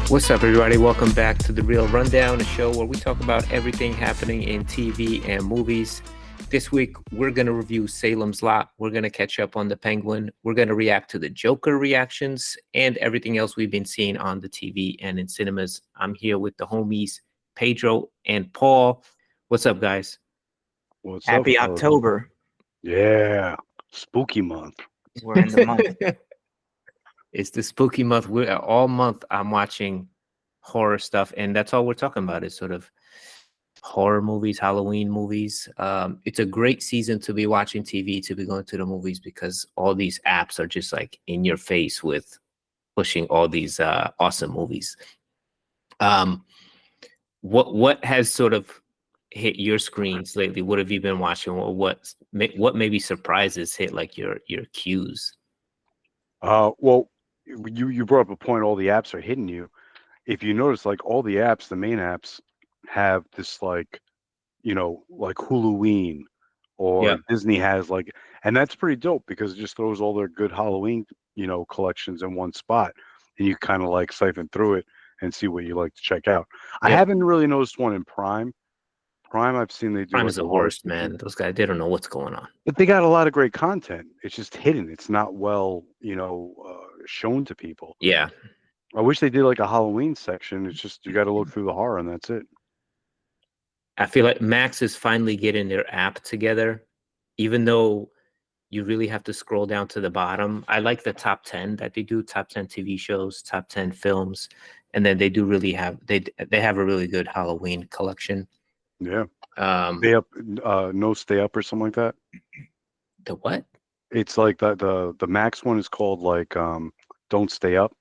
What's up, everybody? Welcome back to The Real Rundown, a show where we talk about everything happening in TV and movies. This week, we're going to review Salem's Lot. We're going to catch up on The Penguin. We're going to react to the Joker reactions and everything else we've been seeing on the TV and in cinemas. I'm here with the homies, Pedro and Paul. What's up, guys? What's up, Happy fellas? October. Yeah, spooky month. We're in the month. It's the spooky month. We're all month. I'm watching horror stuff, and that's all we're talking about is sort of horror movies, Halloween movies. It's a great season to be watching TV, to be going to the movies, because all these apps are just like in your face with pushing all these awesome movies. What has sort of hit your screens lately? What have you been watching? Or what maybe surprises hit like your cues? Well, you brought up a point. All the apps are hitting you. If you notice, like all the apps, the main apps have this like Huluween Yeah. or Disney has and that's pretty dope because it just throws all their good Halloween, collections in one spot, and you kind of like siphon through it and see what you like to check out. I Yep. haven't really noticed one in Prime. Prime, I've seen they do Prime like is the a horror worst, section. man. Those guys, they don't know what's going on. But they got a lot of great content. It's just hidden. It's not well, shown to people. Yeah. I wish they did like a Halloween section. It's just you got to look through the horror and that's it. I feel like Max is finally getting their app together, even though you really have to scroll down to the bottom. I like the top 10 that they do, top 10 TV shows, top 10 films, and then they do really have they have a really good Halloween collection. Yeah. Um, Stay up, no stay up or something like that. the what? It's like the Max one is called like Don't Stay Up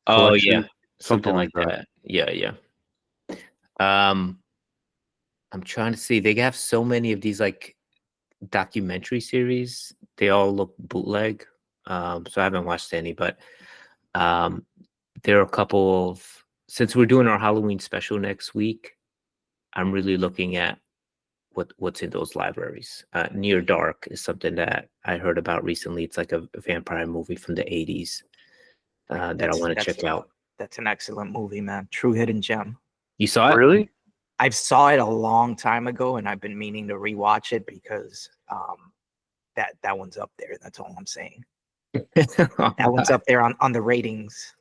Oh yeah, collection, something something like like that. that. Yeah, yeah. Um, I'm trying to see. They have so many of these like documentary series. They all look bootleg. So I haven't watched any, but um, there are a couple of, since we're doing our Halloween special next week, I'm really looking at what's in those libraries. Near Dark is something that I heard about recently. It's like a vampire movie from the 80s that I want to check out. That's an excellent movie, man. True hidden gem. You saw it? Really? I saw it a long time ago, and I've been meaning to rewatch it because that one's up there. That's all I'm saying. That one's up there on the ratings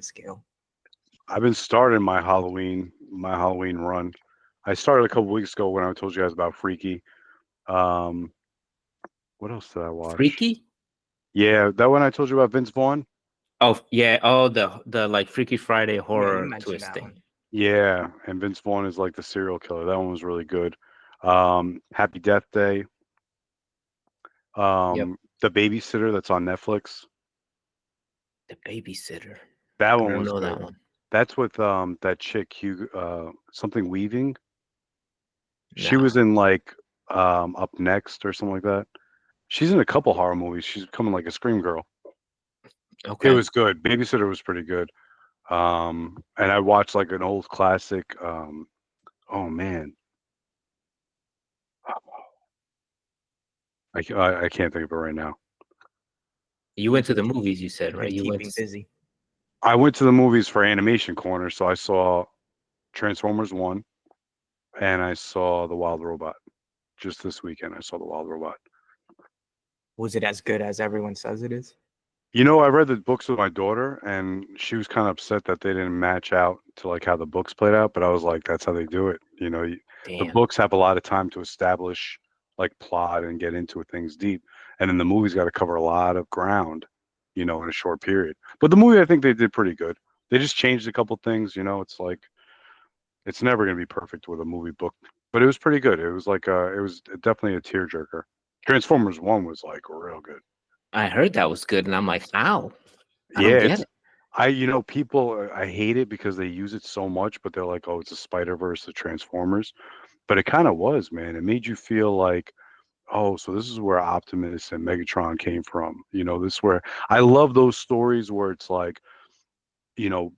scale. I've been starting my Halloween run. I started a couple weeks ago when I told you guys about Freaky. Um, what else did I watch? Freaky? Yeah, that one I told you about Vince Vaughn. Oh yeah. Oh, the like Freaky Friday horror mentioned twist that thing. one. Yeah, and Vince Vaughn is like the serial killer. That one was really good. Happy Death Day. Yep. The Babysitter that's on Netflix. The Babysitter. That I one don't was know good. that one. That's with that chick Hugh something Weaving. She Nah. was in like Up Next or something like that. She's in a couple horror movies. She's becoming like a scream girl. It Okay. was good. Babysitter was pretty good. And I watched like an old classic. Oh man, I can't think of it right now. You went to the movies, you said, You've right? been You went keeping to busy. I went to the movies for Animation Corner, so I saw Transformers 1 and I saw The Wild Robot. Just this weekend, I saw The Wild Robot. Was it as good as everyone says it is? I read the books with my daughter, and she was kind of upset that they didn't match out to like how the books played out. But I was like, that's how they do it. The damn. books have a lot of time to establish like plot and get into things deep, and then the movie's got to cover a lot of ground, in a short period. But the movie, I think they did pretty good. They just changed a couple things. It's like it's never gonna be perfect with a movie book, but it was pretty good. It was like it was definitely a tearjerker. Transformers 1 was like real good. I heard that was good, and I'm like, how? I Yeah, don't get it. people, I hate it because they use it so much, but they're like, oh, it's a Spider-Verse of Transformers. But it kind of was, man. It made you feel like, oh, so this is where Optimus and Megatron came from. This is where I love those stories where it's like, you know,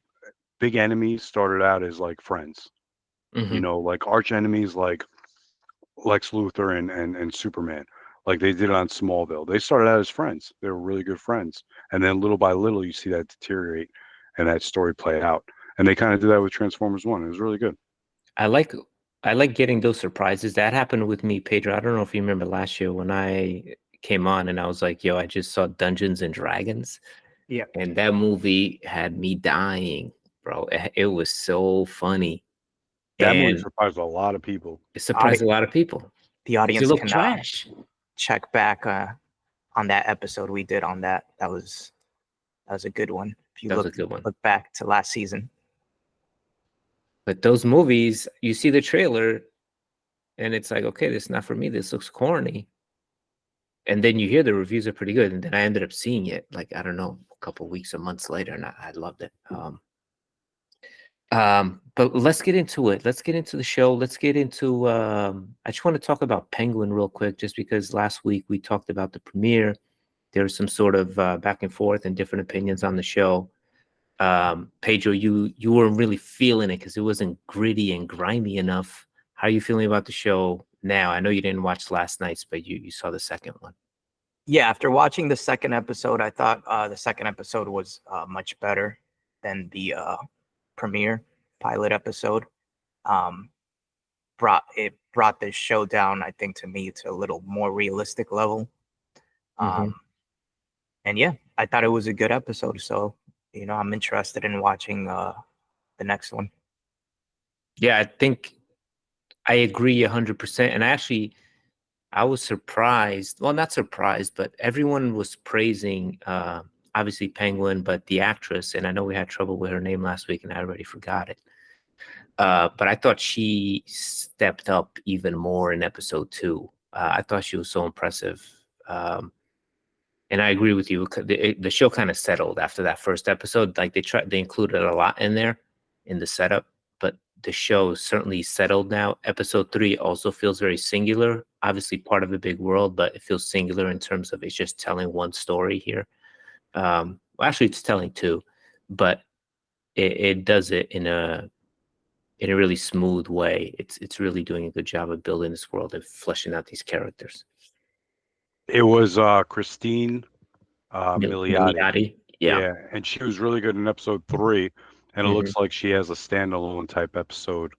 big enemies started out as like friends, Hmm. like arch enemies like Lex Luthor and Superman. Like they did on Smallville. They started out as friends. They were really good friends. And then little by little you see that deteriorate and that story play out. And they kind of did that with Transformers 1. It was really good. I like getting those surprises. That happened with me, Pedro. I don't know if you remember last year when I came on and I was like, yo, I just saw Dungeons and Dragons. Yeah. And that movie had me dying, bro. It was so funny. That movie And surprised a lot of people. it surprised a lot of people. The 'Cause audience it looked can trash. check back on that episode we did on that. That was a good one. If you That was a good one. look back to last season. But those movies, you see the trailer and it's like, okay, this is not for me. This looks corny. And then you hear the reviews are pretty good. And then I ended up seeing it, like, I don't know, a couple weeks or months later, and I loved it. But let's get into it. Let's get into the show. Let's get into I just want to talk about Penguin real quick, just because last week we talked about the premiere. There was some sort of back and forth and different opinions on the show. Pedro, you weren't really feeling it because it wasn't gritty and grimy enough. How are you feeling about the show now? I know you didn't watch last night's, but you saw the second one. Yeah, after watching the second episode, I thought the second episode was much better than the premiere pilot episode. Brought this show down, I think, to me, to a little more realistic level. And yeah, I thought it was a good episode. So, I'm interested in watching the next one. Yeah, I think I agree 100%. And I was surprised. Well, not surprised, but everyone was praising obviously Penguin, but the actress. And I know we had trouble with her name last week, and I already forgot it. But I thought she stepped up even more in episode 2. I thought she was so impressive. And I agree with you. The show kind of settled after that first episode. Like they included a lot in there in the setup, but the show certainly settled now. Episode 3 also feels very singular. Obviously part of a big world, but it feels singular in terms of it's just telling one story here. Well, actually, it's telling 2, but it does it in a really smooth way. It's really doing a good job of building this world and fleshing out these characters. It was Christine Milioti. Milioti. Yeah. And she was really good in episode 3, and it Mhm. looks like she has a standalone type episode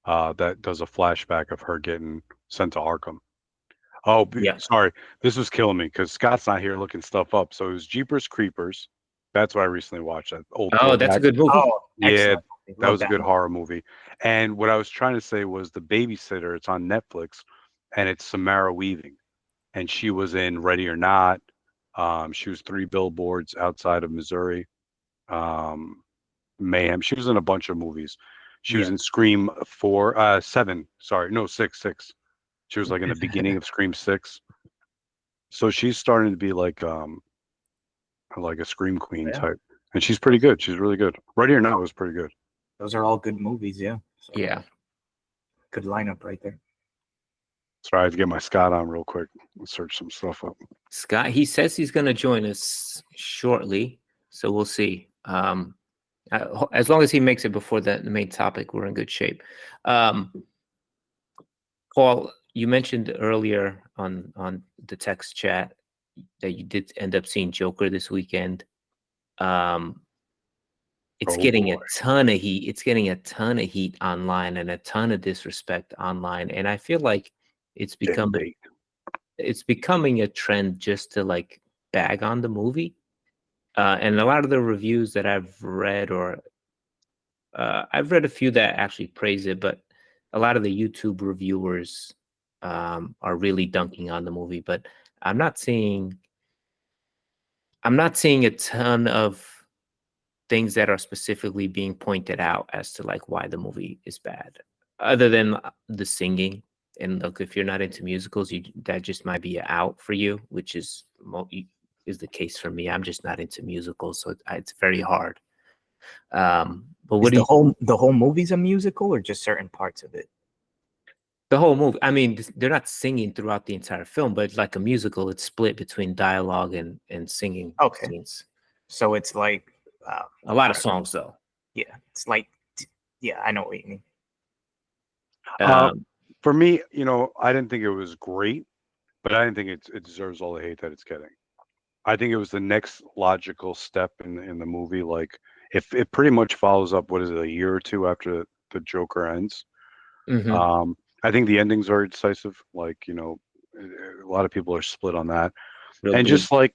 that does a flashback of her getting sent to Arkham. Oh, Yeah. sorry, this was killing me because Scott's not here looking stuff up. So it was Jeepers Creepers. That's what I recently watched. That old. Oh, that's a throwback. good movie. Oh, Yeah, excellent. that was a good horror movie. And what I was trying to say was The Babysitter. It's on Netflix, and it's Samara Weaving, and she was in Ready or Not. She was 3 Billboards Outside of Missouri. Mayhem. She was in a bunch of movies. She was in Scream 7. Sorry, no, 6. She was like in the beginning of Scream 6. So she's starting to be like a Scream Queen type. And she's pretty good. She's really good. Ready or Not was pretty good. Those are all good movies, yeah. So, Yeah. good lineup right there. Sorry, I had to get my Scott on real quick and search some stuff up. Scott, he says he's going to join us shortly, so we'll see. As long as he makes it before the main topic, we're in good shape. Paul, you mentioned earlier on the text chat that you did end up seeing Joker this weekend. It's getting a ton of heat. It's getting a ton of heat online and a ton of disrespect online, and I feel like it's becoming a trend just to like bag on the movie. And a lot of the reviews that I've read, or I've read a few that actually praise it, but a lot of the YouTube reviewers are really dunking on the movie. But I'm not seeing a ton of things that are specifically being pointed out as to like why the movie is bad, other than the singing. And look, if you're not into musicals, that just might be out for you, which is the case for me. I'm just not into musicals, so it's very hard. But what the whole movie's a musical, or just certain parts of it? The whole movie. I mean, they're not singing throughout the entire film, but like a musical, it's split between dialogue and singing scenes. So it's like a lot of songs, though. Yeah, it's like, yeah, I know what you mean. For me, I didn't think it was great, but I didn't think it deserves all the hate that it's getting. I think it was the next logical step in the movie. Like, If it pretty much follows up, what is it, a year or two after the Joker ends. Hmm. I think the ending's very decisive. Like, you know, a lot of people are split on that. Real And just bleak. like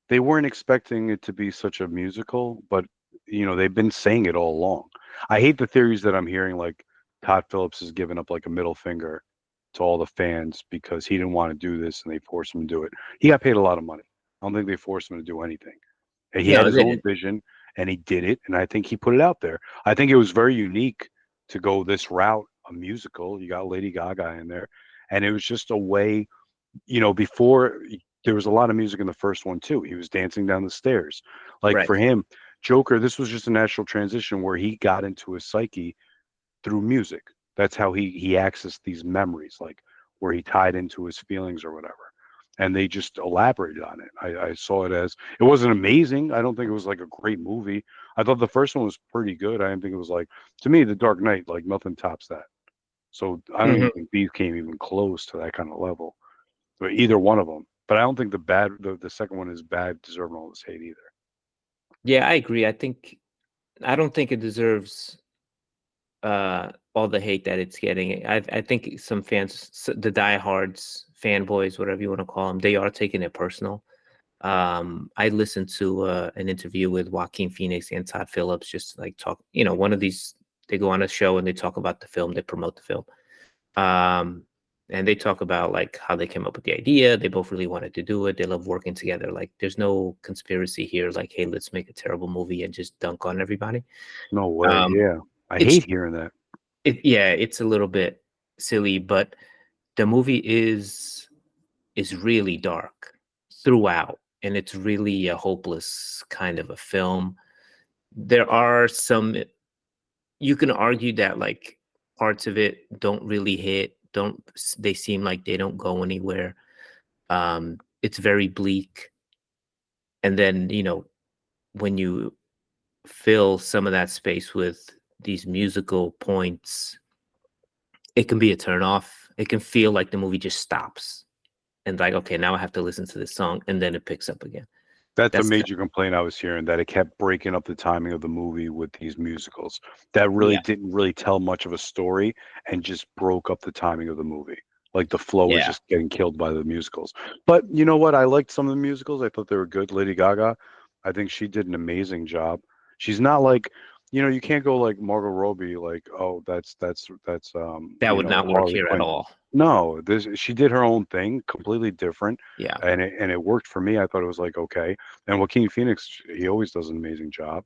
they weren't expecting it to be such a musical, but you know, they've been saying it all along. I hate the theories that I'm hearing like Todd Phillips has given up like a middle finger to all the fans because he didn't want to do this and they forced him to do it. He got paid a lot of money. I don't think they forced him to do anything. And he had No, his they own didn't. vision and he did it. And I think he put it out there. I think it was very unique to go this route, a musical. You got Lady Gaga in there. And it was just a way, you know, before there was a lot of music in the first one too. He was dancing down the stairs. Like Right. for him, Joker, this was just a natural transition where he got into his psyche through music. That's how he accessed these memories, like where he tied into his feelings or whatever. And they just elaborated on it. I saw it as it wasn't amazing. I don't think it was like a great movie. I thought the first one was pretty good. I didn't think it was like to me, The Dark Knight, like nothing tops that. So I don't even Hmm. think these came even close to that kind of level. Or either one of them. But I don't think the second one is bad, deserving all this hate either. Yeah, I agree. I don't think it deserves all the hate that it's getting. I think some fans, the diehards, fanboys, whatever you want to call them, they are taking it personal. I listened to an interview with Joaquin Phoenix and Todd Phillips, just like talk, you know, one of these, they go on a show and they talk about the film, they promote the film. Um, and they talk about like how they came up with the idea. They both really wanted to do it. They love working together. Like there's no conspiracy here. Like, hey, let's make a terrible movie and just dunk on everybody. No way. Um, Yeah. I it's hate hearing that. yeah, it's a little bit silly, but the movie is really dark throughout, and it's really a hopeless kind of a film. There are some, you can argue that like parts of it don't really hit, don't they seem like they don't go anywhere. It's very bleak, and then you know when you fill some of that space with these musical points, it can be a turn off. It can feel like the movie just stops and like, okay, now I have to listen to this song, and then it picks up again. That's a That's major complaint I was hearing that it kept breaking up the timing of the movie with these musicals. That really yeah, didn't really tell much of a story and just broke up the timing of the movie. Like the flow was yeah, just getting killed by the musicals. But you know what? I liked some of the musicals. I thought they were good. Lady Gaga, I think she did an amazing job. She's not like, you know, you can't go like Margot Robbie, like, oh, that's that you would know, not work Harley here at Quinn. all. No, this she did her own thing, completely different, Yeah, and it worked for me. I thought it was like okay. And Joaquin Phoenix, he always does an amazing job.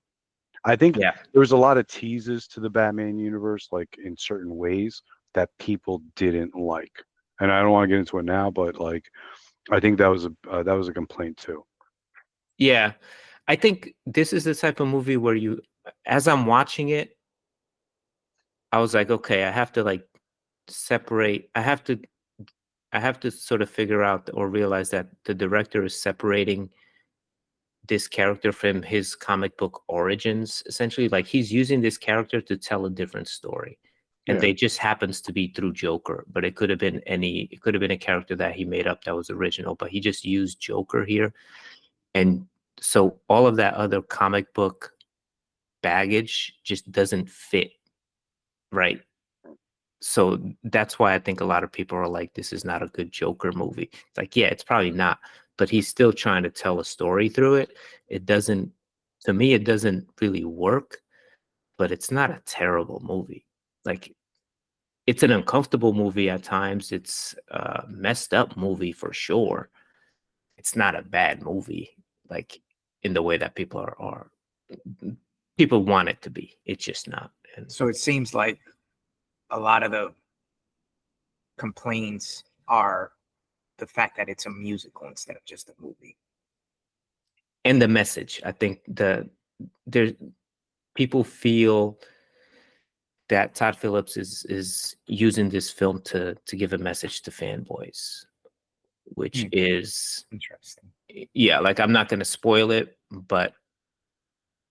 I think yeah, there was a lot of teases to the Batman universe, like in certain ways that people didn't like. And I don't want to get into it now, but like I think that was a complaint too. yeah. I think this is the type of movie where you, as I'm watching it, I was like, okay, I have to like separate. I have to sort of figure out or realize that the director is separating this character from his comic book origins, essentially. Like he's using this character to tell a different story. And Yeah, they just happens to be through Joker, but it could have been it could have been a character that he made up that was original, but he just used Joker here. And so all of that other comic book baggage just doesn't fit, right? So that's why I think a lot of people are like, this is not a good Joker movie. It's like, yeah, it's probably not, but he's still trying to tell a story through it. It doesn't, to me, it doesn't really work, but it's not a terrible movie. Like, it's an uncomfortable movie at times. It's a messed up movie for sure. It's not a bad movie, like in the way that are people want it to be. It's just not. And So it seems like a lot of the complaints are the fact that it's a musical instead of just a movie. the message, I think there's people feel that Todd Phillips is using this film to give a message to fanboys, which Hmm, is interesting. yeah, like I'm not going to spoil it, but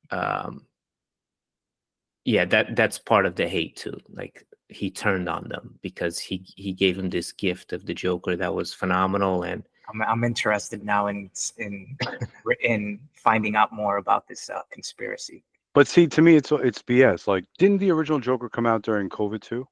um yeah, that's part of the hate too. Like he turned on them because he gave him this gift of the Joker that was phenomenal. And I'm interested now in finding out more about this conspiracy. But see, to me, it's BS. Like, didn't the original Joker come out during COVID too,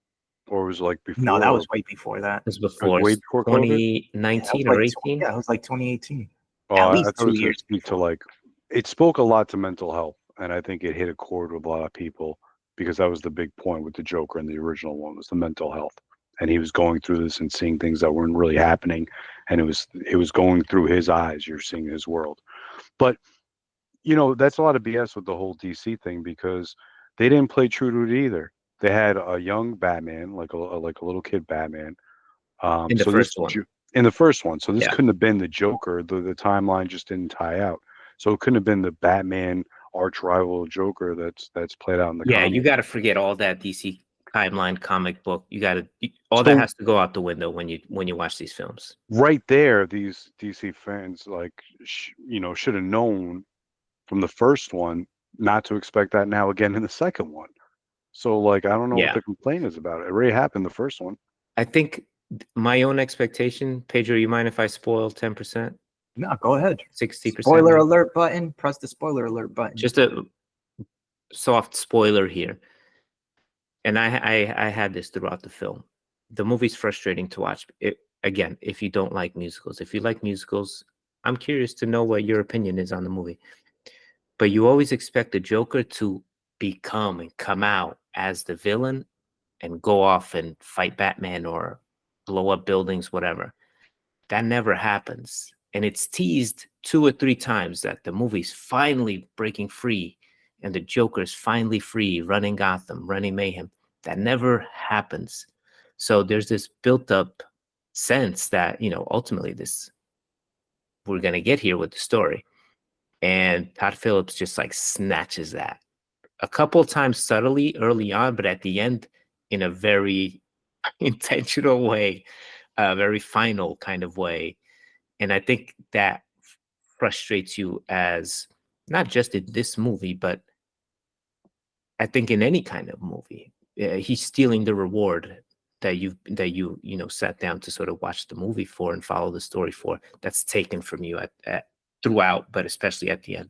or was it like No, before? that Or was way before that. It was it was before way before COVID? Yeah, that was 2019 or like 18. yeah, it was like 2018. Oh, At I least thought it 2 was going to years speak to before. like it spoke a lot to mental health, and I think it hit a chord with a lot of people because that was the big point with the Joker in the original one was the mental health, and he was going through this and seeing things that weren't really happening, and it was going through his eyes. You're seeing his world, but that's a lot of BS with the whole DC thing because they didn't play true to it either. They had a young Batman, like a little kid Batman. In the So this first one. in the first one, so this Yeah. couldn't have been the Joker. The timeline just didn't tie out. So it couldn't have been the Batman arch rival Joker that's played out in the Yeah, you comic. got to forget all that DC timeline comic book. You got to all that So has to go out the window when you watch these films. right there, these DC fans like should have known from the first one not to expect that now again in the second one. So like I don't know what Yeah. the complaint is about it. It already happened the first one. I think my own expectation, Pedro, you mind if I spoil 10%, No, go ahead. 60%? Spoiler alert button. Press the spoiler alert button. Just a soft spoiler here. And I had this throughout the film. The movie's frustrating to watch. Again, if you don't like musicals. If you like musicals, I'm curious to know what your opinion is on the movie. But you always expect the Joker to become and come out as the villain and go off and fight Batman or blow up buildings, whatever. That never happens. And it's teased 2 or 3 times that the movie's finally breaking free and the Joker's finally free, running Gotham, running mayhem. That never happens. So there's this built up sense that, ultimately we're going to get here with the story. And Todd Phillips just like snatches that a couple times subtly early on, but at the end in a very intentional way, a very final kind of way. And I think that frustrates you as not just in this movie, but I think in any kind of movie. He's stealing the reward that you sat down to sort of watch the movie for and follow the story for. That's taken from you at throughout, but especially at the end.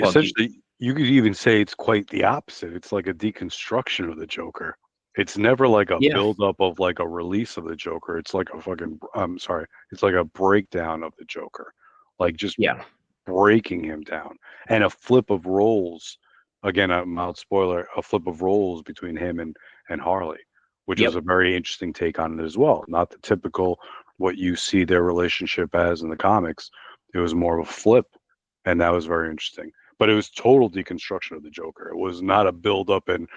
Paul, Essentially, you could even say it's quite the opposite. It's like a deconstruction of the Joker. It's never like a yeah, build up of like a release of the Joker. It's like a fucking I'm sorry. It's like a breakdown of the Joker. Like just yeah, breaking him down and a flip of roles. Again, a mild spoiler, a flip of roles between him and Harley, which is yep, a very interesting take on it as well. Not the typical what you see their relationship as in the comics. It was more of a flip, and that was very interesting. But it was total deconstruction of the Joker. It was not a build up and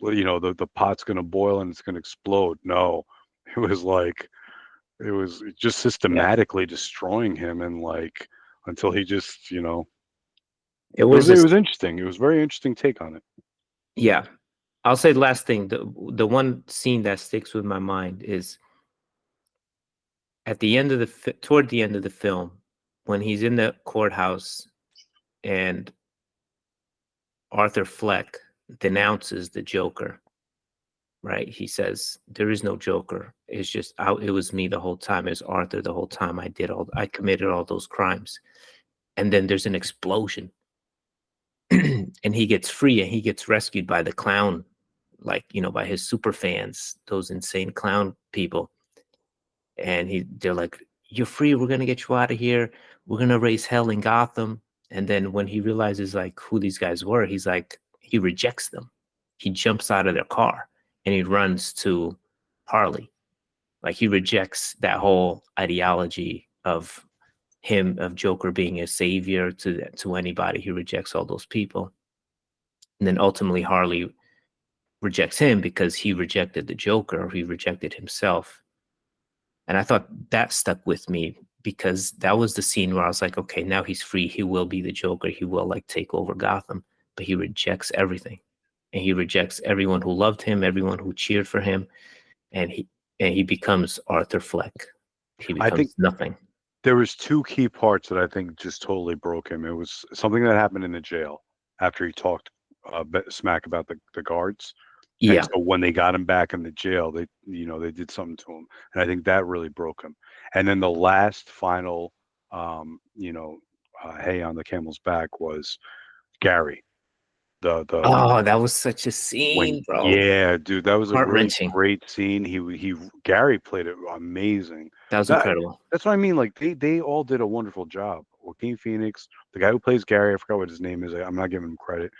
the pot's gonna boil and it's gonna explode. No, it was like it was just yeah. systematically destroying him and like until he just It it was was it this, was interesting. It was a very interesting take on it. yeah. I'll say the last thing. The one scene that sticks with my mind is at the end of toward the end of the film when he's in the courthouse and Arthur Fleck denounces the Joker. Right? He says there is no Joker. It's just it was me the whole time. It's Arthur the whole time. I committed all those crimes. And then there's an explosion, and he gets free and he gets rescued by the clown, like by his super fans, those insane clown people. And they're like, "You're free. We're gonna get you out of here. We're gonna raise hell in Gotham." And then when he realizes like who these guys were, he rejects them. He jumps out of their car and he runs to Harley. Like he rejects that whole ideology of Joker being a savior to anybody. He rejects all those people. And then ultimately Harley rejects him because he rejected the Joker, he rejected himself. And I thought that stuck with me because that was the scene where I was like, okay, now he's free. He will be the Joker. He will like take over Gotham, but he rejects everything. And he rejects everyone who loved him, everyone who cheered for him. And he becomes Arthur Fleck. He I think becomes nothing. there was two key parts that I think just totally broke him. It was something that happened in the jail after he talked smack about the guards. And Yeah. so when they got him back in the jail, they did something to him, and I think that really broke him. And then the last final, hay on the camel's back was Gary. Oh, that was such a when scene, bro. yeah, dude, that was a really Heart-wrenching. great scene. Gary played it amazing. That was That incredible. that's what I mean. Like they all did a wonderful job. Joaquin Phoenix, the guy who plays Gary, I forgot what his name is. I'm not giving him credit,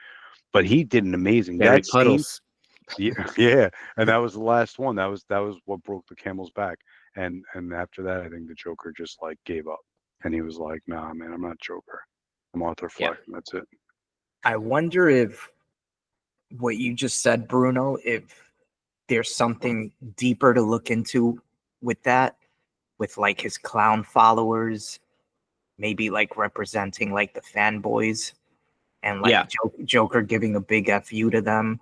but he did an amazing. Gary That scene, Puddles. yeah, yeah, and that was the last one. That was what broke the camel's back. And after that, I think the Joker just like gave up, and he was like, "Nah, man, I'm not Joker. I'm Arthur Yeah. Fleck, and that's it." I wonder if what you just said, Bruno, if there's something deeper to look into with that, with like his clown followers, maybe like representing like the fanboys and like Yeah. Joker giving a big FU to them,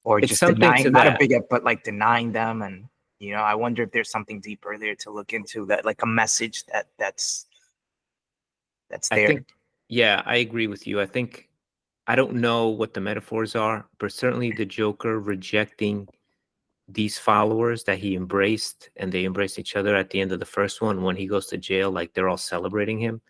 or It's just something to denying, not a that. big F, but like denying them. And, I wonder if there's something deeper there to look into, that like a message that's I there. think, yeah, I agree with you. I don't know what the metaphors are, but certainly the Joker rejecting these followers that he embraced, and they embraced each other at the end of the first one when he goes to jail, like they're all celebrating him.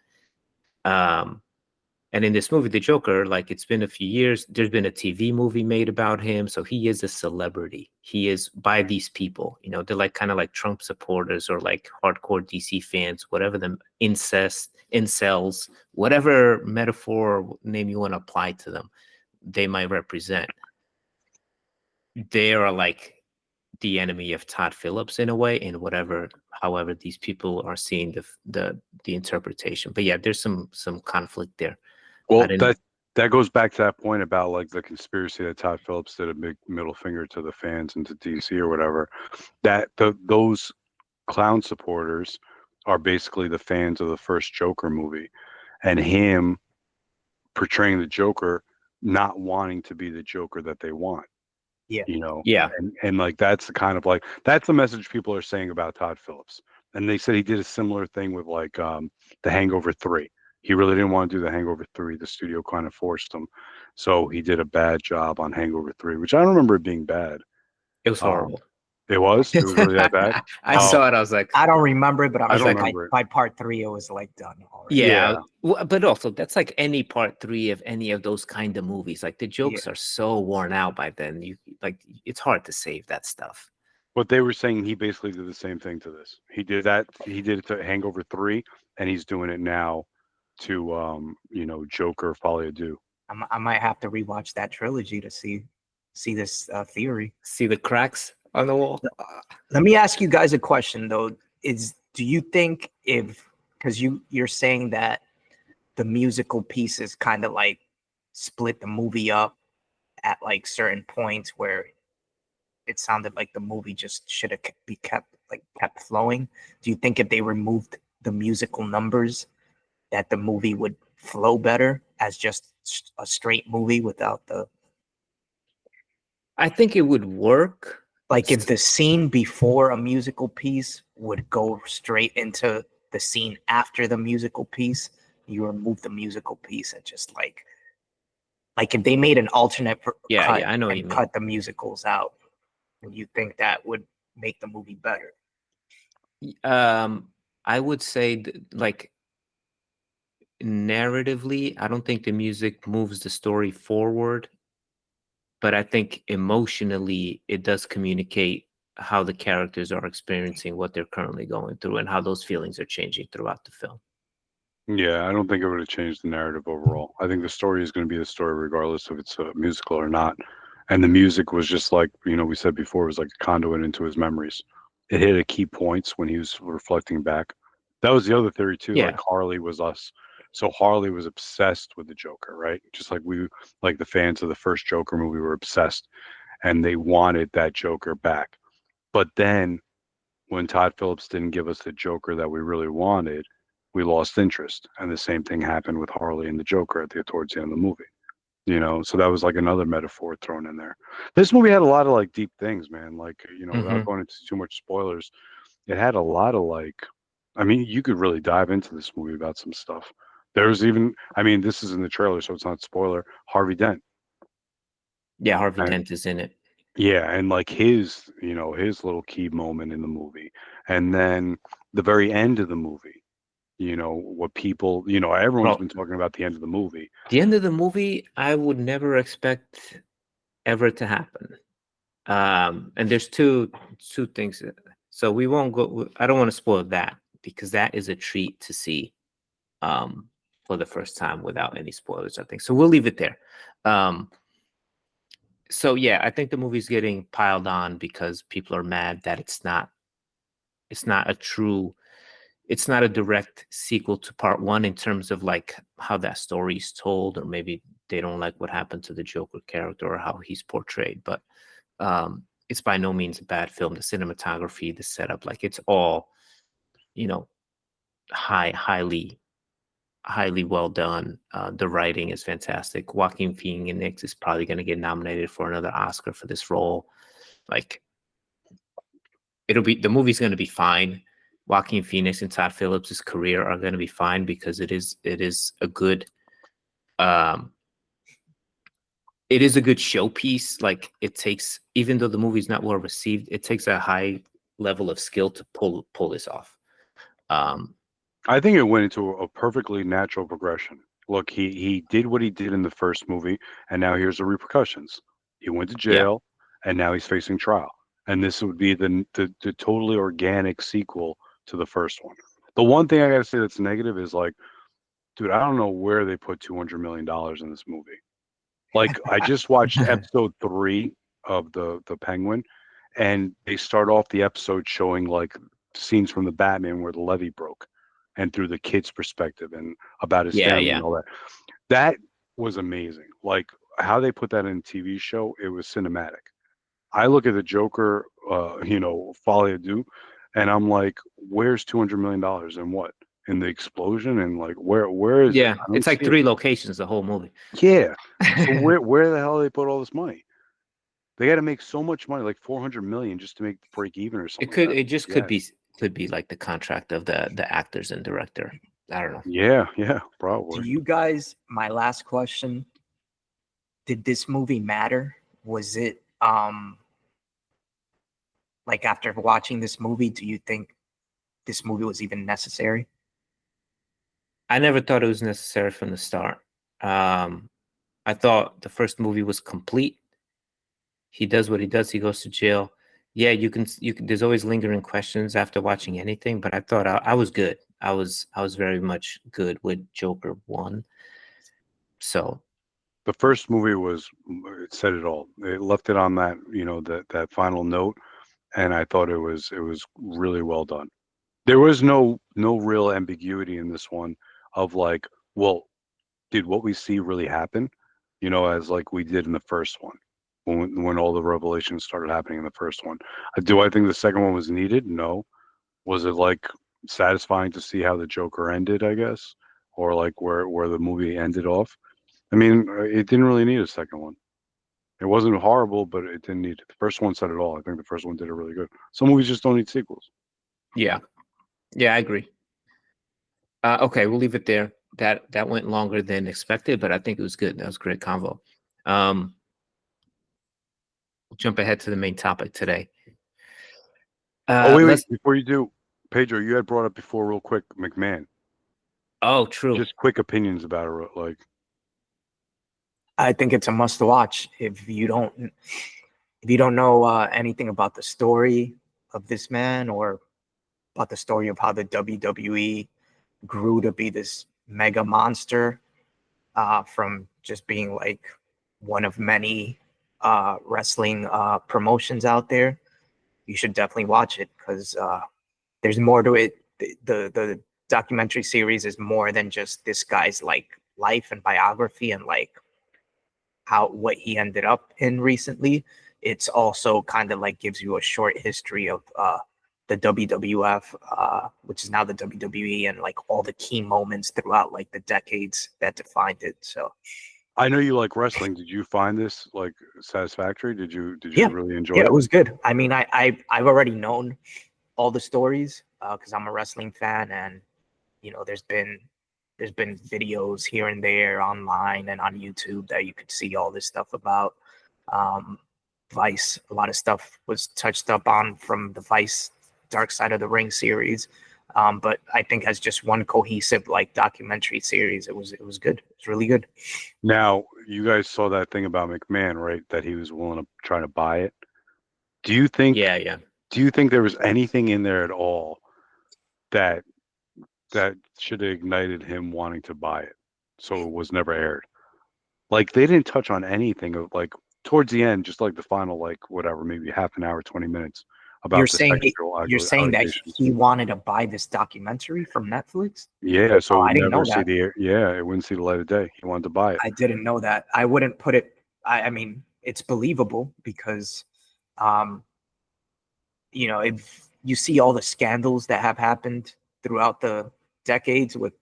And in this movie, the Joker, like it's been a few years, there's been a TV movie made about him. So he is a celebrity. He is by these people, they're like kind of like Trump supporters or like hardcore DC fans, whatever the incels, whatever metaphor or name you want to apply to them, they might represent. They are like the enemy of Todd Phillips in a way, in however these people are seeing the interpretation. But yeah, there's some conflict there. Well, that goes back to that point about like the conspiracy that Todd Phillips did a big middle finger to the fans and to DC or whatever. That those clown supporters are basically the fans of the first Joker movie, and him portraying the Joker not wanting to be the Joker that they want. Yeah. Yeah. And like that's the kind of like that's the message people are saying about Todd Phillips. And they said he did a similar thing with like The Hangover 3. He really didn't want to do The Hangover 3. The studio kind of forced him. So he did a bad job on Hangover 3, which I don't remember it being bad. It was horrible. It was really that bad. I saw it. I was like, I don't remember it, but I'm I sure don't remember it. by part 3 it was like done already. yeah. But also that's like any part 3 of any of those kind of movies. Like the jokes Yeah. are so worn out by then. It's hard to save that stuff. But they were saying he basically did the same thing to this. He did that. He did it to Hangover 3, and he's doing it now to Joker Folie à Deux. I might have to rewatch that trilogy to see this theory. See the cracks on the wall. Let me ask you guys a question though. Do you think, because you're saying that the musical pieces kind of like split the movie up at like certain points where it sounded like the movie just should have kept flowing? Do you think if they removed the musical numbers that the movie would flow better as just a straight movie without the... I think it would work. Like if the scene before a musical piece would go straight into the scene after the musical piece, you remove the musical piece and just like if they made an alternate cut I know what you and mean. cut the musicals out, and you think that would make the movie better? I would say like narratively, I don't think the music moves the story forward, but I think emotionally it does communicate how the characters are experiencing what they're currently going through and how those feelings are changing throughout the film. Yeah, I don't think it would have changed the narrative overall. I think the story is going to be the story regardless if it's a musical or not. And the music was just like, we said before, it was like a conduit into his memories. It hit at key points when he was reflecting back. That was the other theory too. Yeah. Like Harley was us. So Harley was obsessed with the Joker, right? Just like the fans of the first Joker movie were obsessed, and they wanted that Joker back. But then when Todd Phillips didn't give us the Joker that we really wanted, we lost interest. And the same thing happened with Harley and the Joker towards the end of the movie. So that was like another metaphor thrown in there. This movie had a lot of like deep things, man. Like, without going into too much spoilers, it had a lot of like, I mean, you could really dive into this movie about some stuff. There was even, I mean, this is in the trailer, so it's not spoiler, Harvey Dent. Yeah, Harvey Dent is in it. Yeah, and like his little key moment in the movie. And then the very end of the movie, what people, everyone's Well, been talking about the end of the movie. the end of the movie, I would never expect ever to happen. And there's two things. So we won't go. I don't want to spoil that because that is a treat to see for the first time without any spoilers, I think. So we'll leave it there. So yeah, I think the movie's getting piled on because people are mad that it's not a direct sequel to part one in terms of like how that story is told, or maybe they don't like what happened to the Joker character or how he's portrayed. But it's by no means a bad film. The cinematography, the setup, like it's all, highly well done. The writing is fantastic. Joaquin Phoenix is probably going to get nominated for another Oscar for this role. Like, the movie's going to be fine. Joaquin Phoenix and Todd Phillips' career are going to be fine because it is a good showpiece. Like, it takes, even though the movie's not well received, it takes a high level of skill to pull this off. I think it went into a perfectly natural progression. Look, he did what he did in the first movie, and now here's the repercussions. He went to Yeah. jail, and now he's facing trial. And this would be the totally organic sequel to the first one. The one thing I gotta say that's negative is like, dude, I don't know where they put $200 million in this movie. Like, I just watched episode 3 of the Penguin, and they start off the episode showing like scenes from the Batman where the levee broke, and through the kid's perspective and about his family and all that. That was amazing. Like how they put that in a TV show, it was cinematic. I look at the Joker, Folie à Deux, and I'm like, where's $200 million and what? In the explosion, and like where is it? Yeah, I don't it's like see 3 locations the whole movie. Yeah. So where the hell do they put all this money? They got to make so much money, like 400 million, just to make break even or something. It just could be like the contract of the actors and director. I don't know. Yeah, Do probably. you guys, my last question, did this movie matter? Was it like after watching this movie, do you think this movie was even necessary? I never thought it was necessary from the start. I thought the first movie was complete. He does what he does. He goes to jail. Yeah, you can. There's always lingering questions after watching anything, but I thought I was good. I was very much good with Joker 1. So The first movie it said it all. It left it on that, that final note, and I thought it was really well done. There was no real ambiguity in this one of like, well, did what we see really happen? As like we did in the first one, when all the revelations started happening in the first one. Do I think the second one was needed? No. Was it like satisfying to see how the Joker ended, I guess, or like where the movie ended off? I mean, it didn't really need a second one. It wasn't horrible, but it didn't need it. The first one said it all. I think the first one did it really good. Some movies just don't need sequels. yeah, I agree. Okay, we'll leave it there. That went longer than expected, but I think it was good. That was a great convo. We'll jump ahead to the main topic today. Wait, before you do, Pedro, you had brought up before real quick, McMahon. Oh, true. Just quick opinions about it, like. I think it's a must watch. If you don't know anything about the story of this man, or about the story of how the WWE grew to be this mega monster, from just being like one of many wrestling promotions out there, you should definitely watch it, because there's more to it. The documentary series is more than just this guy's like life and biography and like what he ended up in recently. It's also kind of like gives you a short history of the WWF, which is now the WWE, and like all the key moments throughout like the decades that defined it. So I know you like wrestling. Did you find this like satisfactory? Did you really enjoy yeah, it? it was good. I mean, I've already known all the stories because I'm a wrestling fan, and there's been videos here and there online and on YouTube that you could see all this stuff about. Vice, a lot of stuff was touched up on from the Vice Dark Side of the Ring series. But I think as just one cohesive like documentary series, it was good. It's really good. Now, you guys saw that thing about McMahon, right? That he was willing to try to buy it. Do you think Yeah. do you think there was anything in there at all that should have ignited him wanting to buy it, so it was never aired? Like they didn't touch on anything of like towards the end, just like the final like whatever, maybe half an hour, 20 minutes You're about the saying sexual you're saying that allegations. he wanted to buy this documentary from Netflix? Yeah, so Oh, it would I didn't never know see that. it wouldn't see the light of day. He wanted to buy it. I didn't know that. I wouldn't put it. I mean, it's believable because, um, if you see all the scandals that have happened throughout the decades with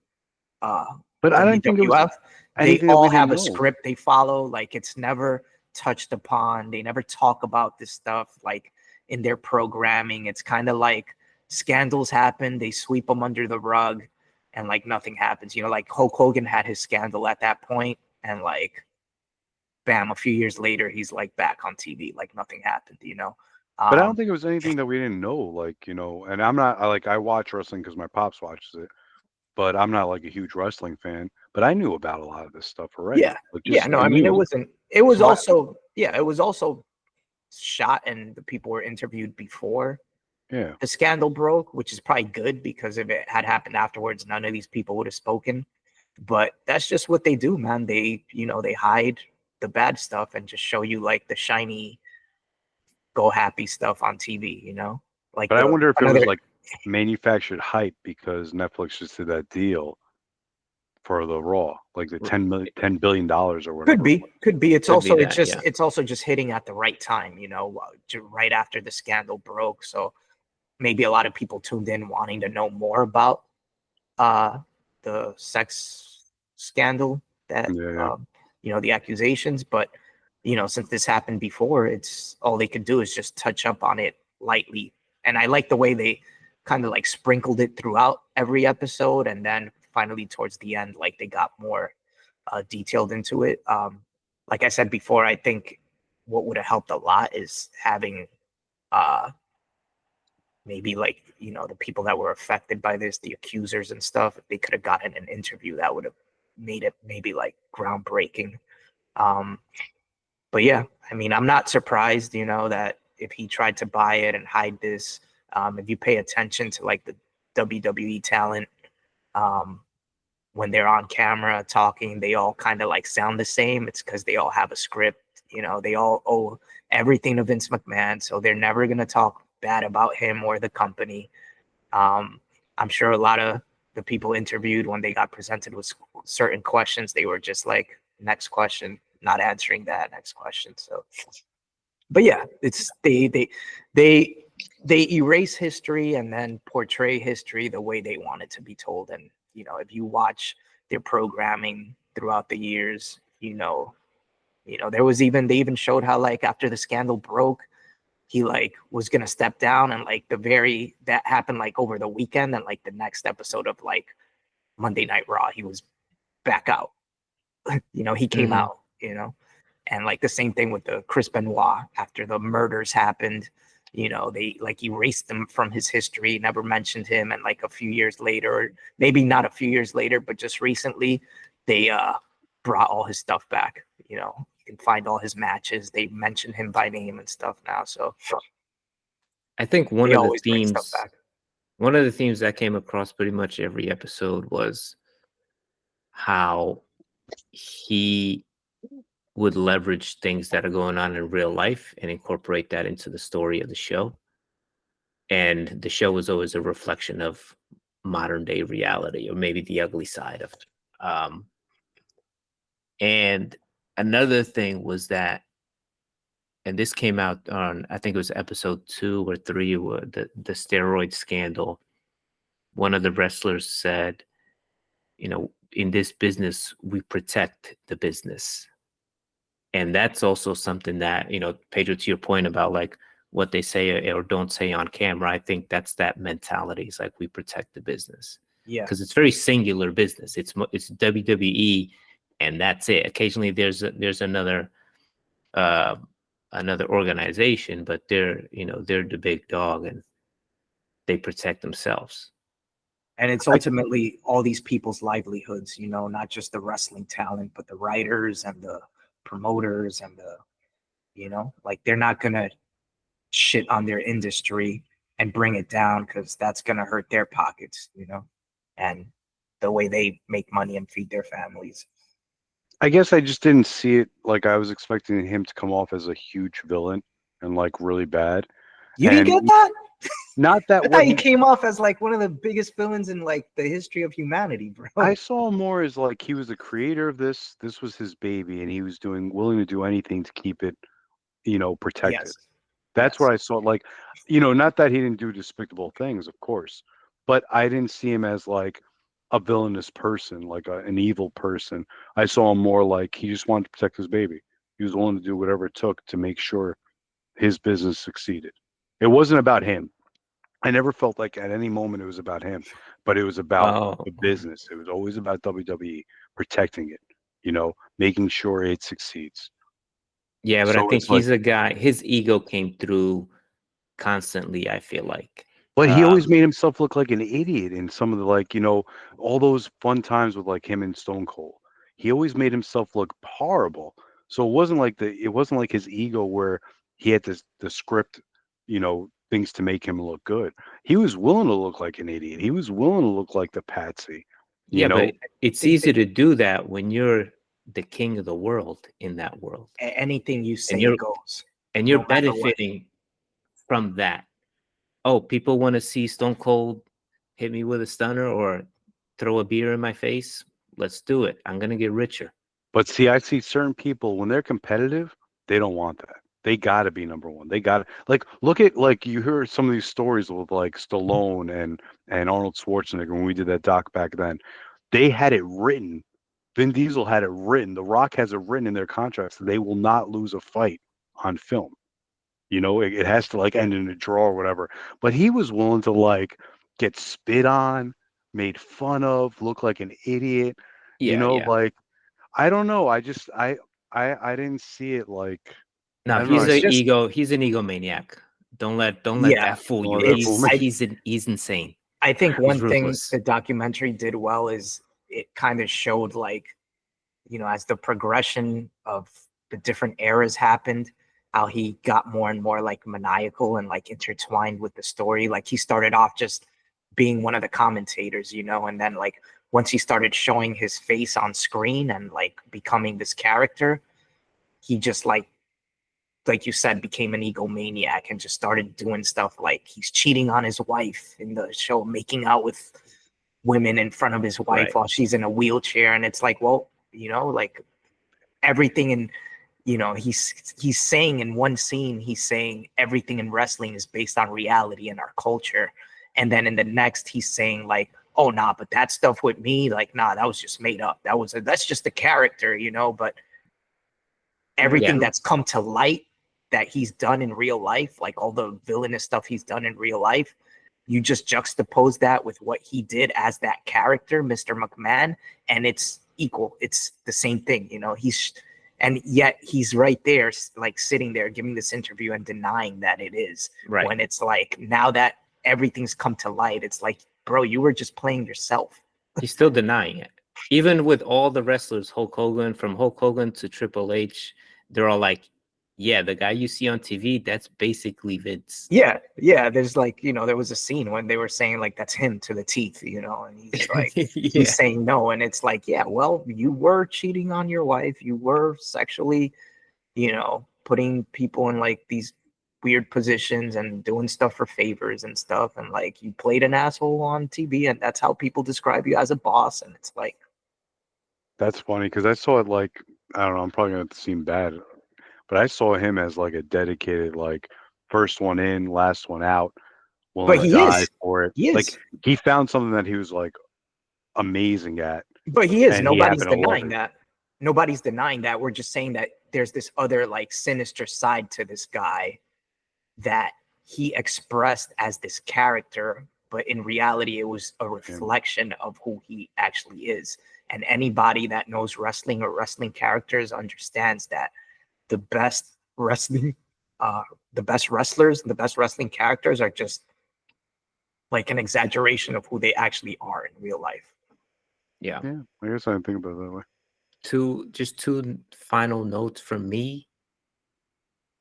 uh, But I didn't think it was WWF, they anything that we all didn't have a know. script they follow. Like it's never touched upon. They never talk about this stuff like in their programming. It's kind of like scandals happen, they sweep them under the rug, and like nothing happens. Like Hulk Hogan had his scandal at that point, and like bam, a few years later, he's like back on TV, like nothing happened. But I don't Um, think it was anything that we didn't know, like, and I'm not I watch wrestling because my pops watches it, but I'm not like a huge wrestling fan. But I knew about a lot of this stuff already. yeah, Like yeah, just no, the I mean, news. it was So also, yeah, it was also shot and the people were interviewed before yeah. the scandal broke, which is probably good because if it had happened afterwards, none of these people would have spoken. But that's just what they do, man. They hide the bad stuff and just show you like the shiny, go happy stuff on TV. Like But I the wonder if it was another like manufactured hype because Netflix just did that deal for the Raw, like the $10 billion or could whatever. be. It's Could be also that, yeah. it's also just hitting at the right time, right after the scandal broke. So maybe a lot of people tuned in wanting to know more about uh the sex scandal that Yeah. the accusations, but since this happened before, it's all they could do is just touch up on it lightly. And I like the way they kind of like sprinkled it throughout every episode, and then finally towards the end, like they got more detailed into it. Like I said before, I think what would have helped a lot is having uh maybe like the people that were affected by this, the accusers and stuff. If they could have gotten an interview, that would have made it maybe like groundbreaking. um but yeah, I mean, I'm not surprised, that if he tried to buy it and hide this. If you pay attention to like the WWE talent, um when they're on camera talking, they all kind of like sound the same. It's because they all have a script. They all owe everything to Vince McMahon, so they're never gonna talk bad about him or the company. Um, I'm sure a lot of the people interviewed, when they got presented with certain questions, they were just like, "Next question," not answering that. Next question. So, but yeah, it's they erase history and then portray history the way they want it to be told. And if you watch their programming throughout the years, they even showed how like after the scandal broke, he like was gonna step down, and like that happened like over the weekend, and like the next episode of like Monday Night Raw, he was back out. He came Mhm. out. And like the same thing with the Chris Benoit after the murders happened. They like erased him from his history, never mentioned him, and like a few years later, or maybe not a few years later, but just recently, they brought all his stuff back. You can find all his matches. They mention him by name and stuff now. So I think they always bring stuff back. one of the themes that came across pretty much every episode was how he would leverage things that are going on in real life and incorporate that into the story of the show. And the show was always a reflection of modern day reality, or maybe the ugly side of it. And another thing was that, and this came out on, I think it was episode 2 or 3, where the steroid scandal. One of the wrestlers said, in this business, we protect the business. And that's also something that, Pedro, to your point about like what they say or don't say on camera, I think that's that mentality. It's like, we protect the business. Yeah. Because it's very singular business. It's WWE, and that's it. Occasionally there's another organization, but they're the big dog, and they protect themselves. And it's ultimately all these people's livelihoods, you know, not just the wrestling talent, but the writers and the promoters and the, you know, like they're not going to shit on their industry and bring it down because that's going to hurt their pockets, you know, and the way they make money and feed their families. I guess I just didn't see it like I was expecting him to come off as a huge villain and like really bad. You didn't get that? Not I that thought what he came off as like one of the biggest villains in like the history of humanity, bro. I saw more as like he was the creator of this. This was his baby, and he was willing to do anything to keep it, protected. Yes. That's Yes. what I saw. Like, not that he didn't do despicable things, of course, but I didn't see him as like a villainous person, like an evil person. I saw him more like he just wanted to protect his baby. He was willing to do whatever it took to make sure his business succeeded. It wasn't about him. I never felt like at any moment it was about him, but it was about Oh, the business. It was always about WWE protecting it, making sure it succeeds. yeah, but I So think it's like, he's a guy. His ego came through constantly. I feel like. but he always Um, made himself look like an idiot in some of the all those fun times with like him and Stone Cold. He always made himself look horrible. So it wasn't like his ego where he had the script, things to make him look good. He was willing to look like an idiot. He was willing to look like the patsy, you yeah, know. but it's Think easy to do that when you're the king of the world in that world, anything you and say goes, you're no matter what. benefiting from that. Oh, people want to see Stone Cold hit me with a stunner or throw a beer in my face. Let's do it. I'm gonna get richer. But see, I see certain people when they're competitive, they don't want that. They got to be number one. They got to look at like you hear some of these stories with like Stallone and Arnold Schwarzenegger when we did that doc back then. They had it written. Vin Diesel had it written. The Rock has it written in their contracts that they will not lose a fight on film. It has to like end in a draw or whatever. But he was willing to like get spit on, made fun of, look like an idiot. Yeah, yeah. Like I don't know. I didn't see it like I No, don't know. It's just, he's an egomaniac. Don't let yeah, that fool Don't you. let that fool me. He's insane. I think He's one thing ruthless. the documentary did well is it kind of showed like, you know, as the progression of the different eras happened, how he got more and more like maniacal and like intertwined with the story. Like he started off just being one of the commentators, you know, and then like once he started showing his face on screen and like becoming this character, he just like you said, became an egomaniac and just started doing stuff like he's cheating on his wife in the show, making out with women in front of his wife Right. while she's in a wheelchair. And it's like, well, you know, like everything in, you know, he's saying in one scene, he's saying everything in wrestling is based on reality and our culture. And then in the next, he's saying like, oh, nah, but that stuff with me, like, nah, that was just made up. That's just a character, you know, but everything Yeah. that's come to light that he's done in real life, like all the villainous stuff he's done in real life, you just juxtapose that with what he did as that character, Mr. McMahon, and it's equal. It's the same thing, you know. And yet he's right there, like sitting there giving this interview and denying that it is. Right. When it's like now that everything's come to light, it's like, bro, you were just playing yourself. He's still denying it. Even with all the wrestlers, from Hulk Hogan to Triple H, they're all like, yeah, the guy you see on TV, that's basically Vince. Yeah. There's like, you know, there was a scene when they were saying like that's him to the teeth, you know, and he's like, Yeah. he's saying no, and it's like, yeah, well, you were cheating on your wife, you were sexually, you know, putting people in like these weird positions and doing stuff for favors and stuff, and like you played an asshole on TV, and that's how people describe you as a boss, and it's like, That's funny because I saw it like I don't know. I'm probably gonna seem bad, but I saw him as like a dedicated like first one in, last one out, willing but to he die is, for it. he Like is, he found something that he was like amazing at, but he is. and he Nobody's happened to love denying it. that. Nobody's denying that. We're just saying that there's this other like sinister side to this guy that he expressed as this character, but in reality, it was a reflection of who he actually is. And anybody that knows wrestling or wrestling characters understands that the best wrestling, the best wrestlers, the best wrestling characters are just like an exaggeration of who they actually are in real life. Yeah. Yeah, I guess I didn't think about it that way. Two final notes from me.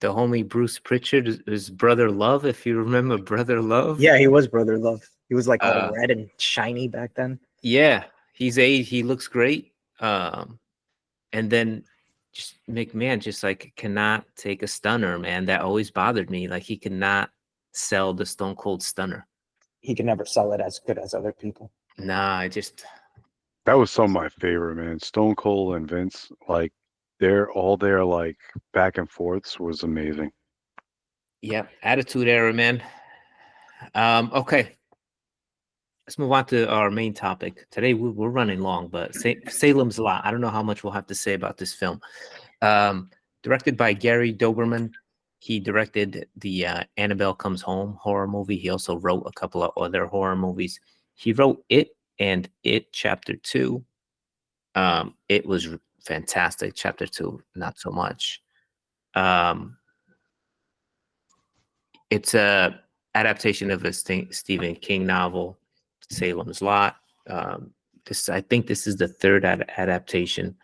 The homie Bruce Pritchard is Brother Love, if you remember Brother Love. Yeah, he was Brother Love. He was like all Uh, red and shiny back then. Yeah, he looks great. And then just McMahon just like cannot take a stunner, man. That always bothered me. Like he cannot sell the Stone Cold Stunner. He can never sell it as good as other people. Nah, I just That was some of my favorite, man. Stone Cold and Vince, like their like back and forths was amazing. yeah, attitude era, man. Okay. Let's move on to our main topic. Today we're running long, but Salem's Lot. I don't know how much we'll have to say about this film. Directed by Gary Doberman. He directed the Annabelle Comes Home horror movie. He also wrote a couple of other horror movies. He wrote It and It Chapter 2. It was fantastic. Chapter 2, not so much. It's a adaptation of a Stephen King novel, Salem's Lot. I think this is the third adaptation.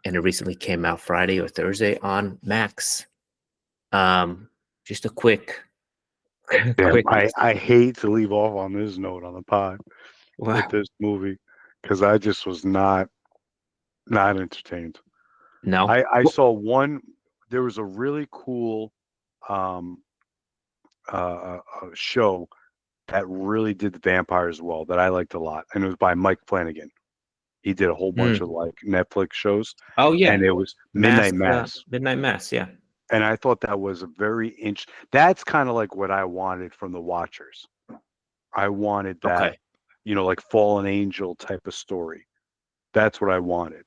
And it recently came out Friday or Thursday on Max. Just a quick Damn, I hate to leave off on this note on the pod wow. with this movie because I just was not entertained. No. I saw one. There was a really cool show that really did the vampires well that I liked a lot, and it was by Mike Flanagan. He did a whole bunch of like Netflix shows. Oh yeah, and it was Midnight Mass. Midnight Mass, yeah. And I thought that was a very that's kind of like what I wanted from the Watchers. I wanted that, Okay. Like Fallen Angel type of story. That's what I wanted.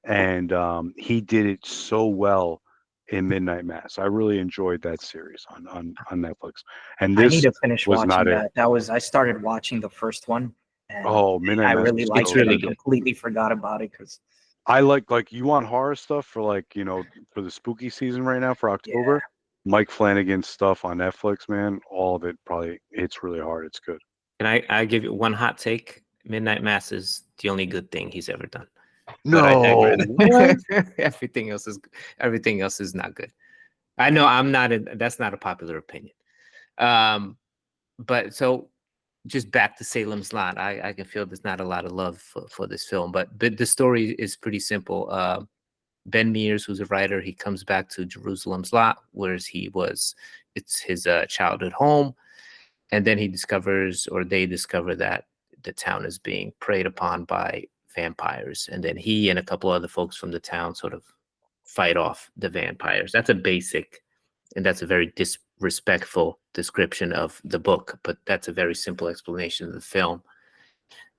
And he did it so well in Midnight Mass. I really enjoyed that series on Netflix. And I need this to finish was watching not it. that. I started watching the first one, and Oh, Midnight I Mass really was liked so it. really I good. good. completely forgot about it because I like you want horror stuff for for the spooky season right now for October. Mike Flanagan's stuff on Netflix, man, all of it it's really hard. It's good. Can I give you one hot take? Midnight Mass is the only good thing he's ever done. But I No, digress. everything else is not good. I know that's not a popular opinion. But so just back to Salem's Lot. I can feel there's not a lot of love for this film, but the story is pretty simple. Ben Mears, who's a writer, he comes back to Jerusalem's Lot, where it's his childhood home. And then they discover that the town is being preyed upon by vampires. And then he and a couple other folks from the town sort of fight off the vampires. That's a very disrespectful description of the book, but that's a very simple explanation of the film.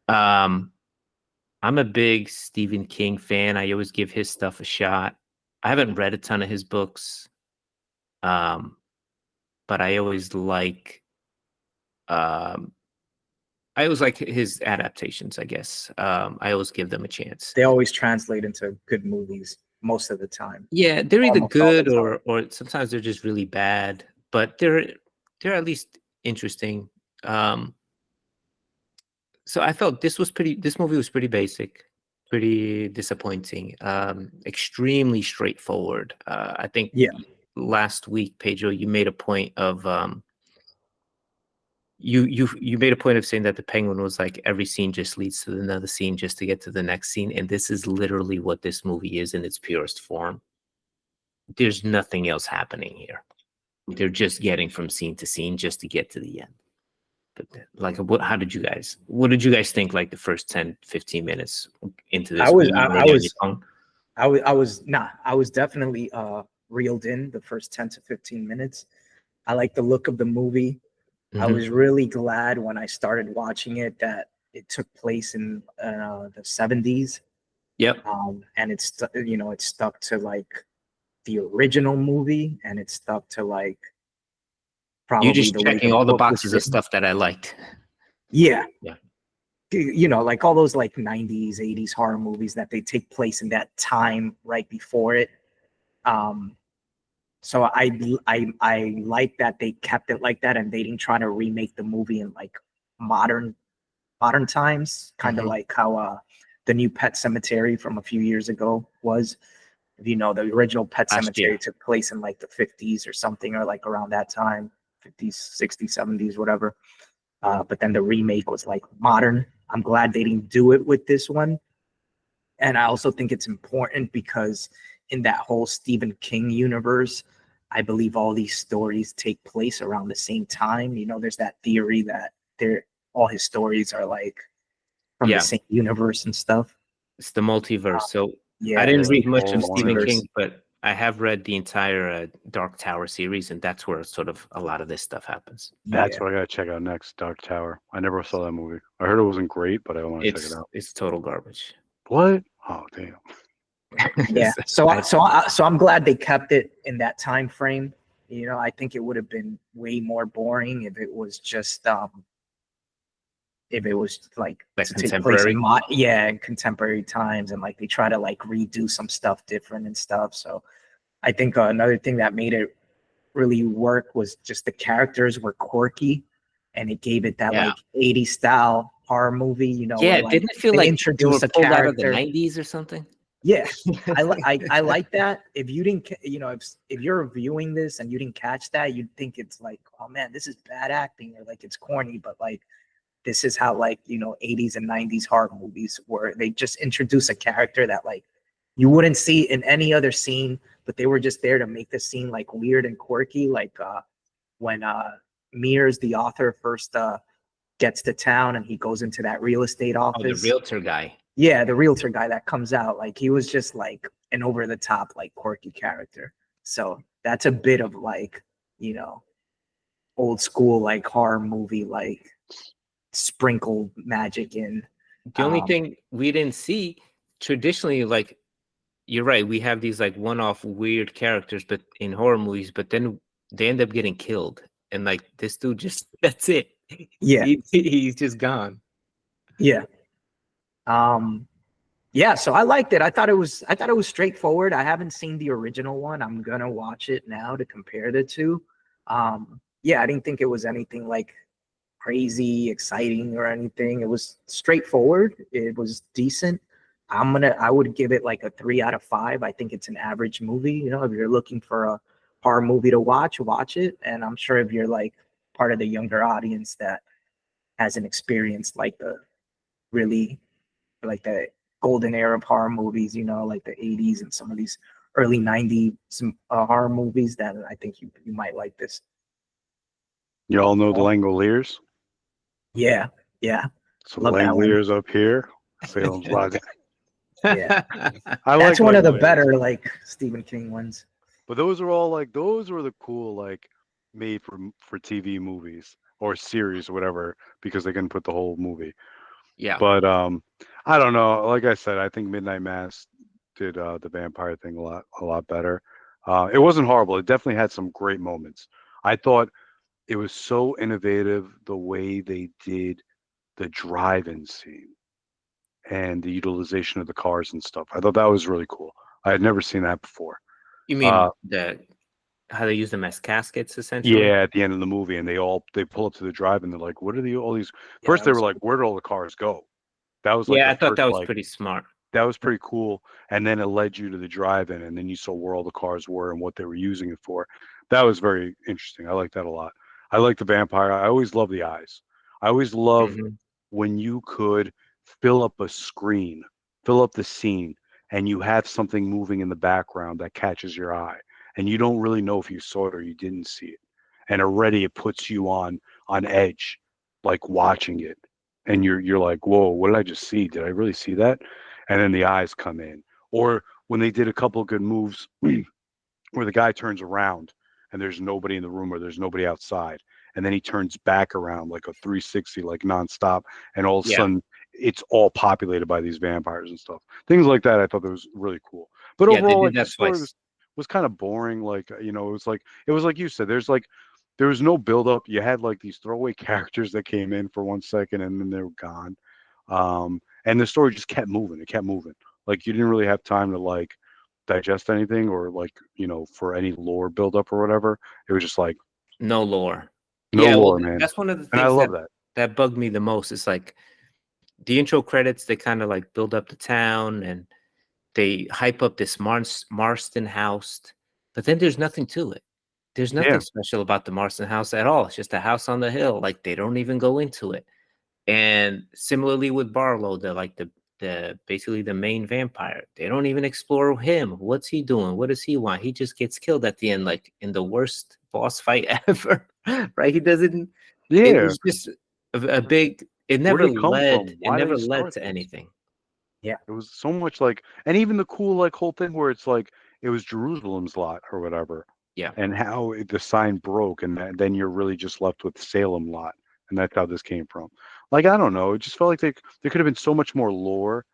I'm a big Stephen King fan. I always give his stuff a shot. I haven't read a ton of his books, but I always like his adaptations, I guess. I always give them a chance. they always translate into good movies most of the time. Yeah, they're either Almost all the good time. or sometimes they're just really bad, but they're at least interesting. So I felt this movie was pretty basic, pretty disappointing, extremely straightforward. I think last week, Pedro, you made a point of you made a point of saying that the Penguin was like every scene just leads to another scene just to get to the next scene, and this is literally what this movie is in its purest form. There's nothing else happening here. They're just getting from scene to scene just to get to the end. But like, what did you guys think like the first 10, 15 minutes into this? I was definitely reeled in the first 10 to 15 minutes. I like the look of the movie. I was really glad when I started watching it that it took place in the 70s. Yep. And it stuck to like the original movie, and it stuck to like probably you just checking all the boxes of stuff that I liked. Yeah. Yeah. Like all those like 90s, 80s horror movies that they take place in that time right before it. So I like that they kept it like that and they didn't try to remake the movie in like modern times, kind of like how the new Pet Cemetery from a few years ago was. If you know, the original Pet Cemetery took place in like the 50s or something, or like around that time, 50s, 60s, 70s, whatever. But then the remake was like modern. I'm glad they didn't do it with this one. And I also think it's important because in that whole Stephen King universe, I believe all these stories take place around the same time. You know, there's that theory that all his stories are like from the same universe and stuff. It's the multiverse. So yeah, I didn't read much of multiverse. Stephen King, but I have read the entire Dark Tower series, and that's where sort of a lot of this stuff happens. That's what I gotta check out next, Dark Tower. I never saw that movie. I heard it wasn't great, but I want to check it out. It's total garbage. What? Oh, damn. Yeah. So I'm glad they kept it in that time frame. You know, I think it would have been way more boring if it was just like to take place in in contemporary times, and like they try to like redo some stuff different and stuff. So I think another thing that made it really work was just the characters were quirky, and it gave it that like 80s style horror movie. You know, yeah, where, like, didn't it feel like introduce a character out of the 90s or something? Yeah, I like that. If you didn't, you know, if you're viewing this and you didn't catch that, you'd think it's like, oh man, this is bad acting, or like it's corny. But like, this is how, like, you know, 80s and 90s horror movies were. They just introduce a character that like you wouldn't see in any other scene, but they were just there to make the scene like weird and quirky. Like when Mears, the author, first gets to town and he goes into that real estate office. Oh, the realtor guy. Yeah, the realtor guy that comes out, like he was just like an over the top, like quirky character. So that's a bit of like, you know, old school like horror movie, like sprinkled magic in. The only thing we didn't see traditionally, like you're right, we have these like one-off weird characters, but in horror movies, but then they end up getting killed, and like this dude just that's it. Yeah, he's just gone. Yeah. Yeah, so I liked it. I thought it was straightforward. I haven't seen the original one. I'm gonna watch it now to compare the two. Yeah, I didn't think it was anything like crazy exciting or anything. It was straightforward. It was decent. I would give it like a 3 out of 5. I think it's an average movie. You know, if you're looking for a horror movie to watch it. And I'm sure if you're like part of the younger audience that hasn't experienced like the really like the golden era of horror movies, you know, like the 80s and some of these early 90s horror movies, that I think you might like this. You all know the Langoliers? Yeah. So Langoliers up here, Salem's Lot. Yeah. I That's like one of the Langoliers. better like Stephen King ones. But those were the cool like made for TV movies or series or whatever, because they couldn't put the whole movie. Yeah. But I don't know. Like I said, I think Midnight Mass did the vampire thing a lot better. It wasn't horrible. It definitely had some great moments. I thought it was so innovative the way they did the drive-in scene and the utilization of the cars and stuff. I thought that was really cool. I had never seen that before. You mean how they use them as caskets, essentially? Yeah, at the end of the movie, and they pull up to the drive, and they're like, "What are all these?" First, they were like, "Where did all the cars go?" That was like I thought that was like, pretty smart. That was pretty cool. And then it led you to the drive-in, and then you saw where all the cars were and what they were using it for. That was very interesting. I like that a lot. I like the vampire. I always love the eyes. I always love when you could fill up a screen, fill up the scene, and you have something moving in the background that catches your eye, and you don't really know if you saw it or you didn't see it. And already it puts you on edge, like watching it. And you're like, whoa, what did I just see? Did I really see that? And then the eyes come in. Or when they did a couple of good moves where the guy turns around and there's nobody in the room or there's nobody outside, and then he turns back around like a 360, like nonstop, and all of a sudden it's all populated by these vampires and stuff. Things like that, I thought that was really cool. But overall, like, the story was kind of boring. Like, you know, it was like you said, there was no build up. You had like these throwaway characters that came in for 1 second and then they were gone. And the story just kept moving. It kept moving. Like, you didn't really have time to like digest anything or like, for any lore buildup or whatever. It was just like No lore. no Yeah, well, lore, man. that's one of the And I things love that. that bugged me the most. It's like the intro credits, they kind of like build up the town and they hype up this Marston house, but then there's nothing to it. There's nothing Yeah. special about the Marston house at all. It's just a house on the hill. Like they don't even go into it. And similarly with Barlow, the basically the main vampire. They don't even explore him. What's he doing? What does he want? He just gets killed at the end, like in the worst boss fight ever. Right? He doesn't. It Yeah. was just a big. It Where never did he come led. from? It Why did never he led start to this? anything. Yeah. It was so much like, and even the cool like whole thing where it's like it was Jerusalem's lot or whatever, Yeah. and how the sign broke, and then you're really just left with Salem lot, and that's how this came from. Like I don't know, it just felt like there could have been so much more lore.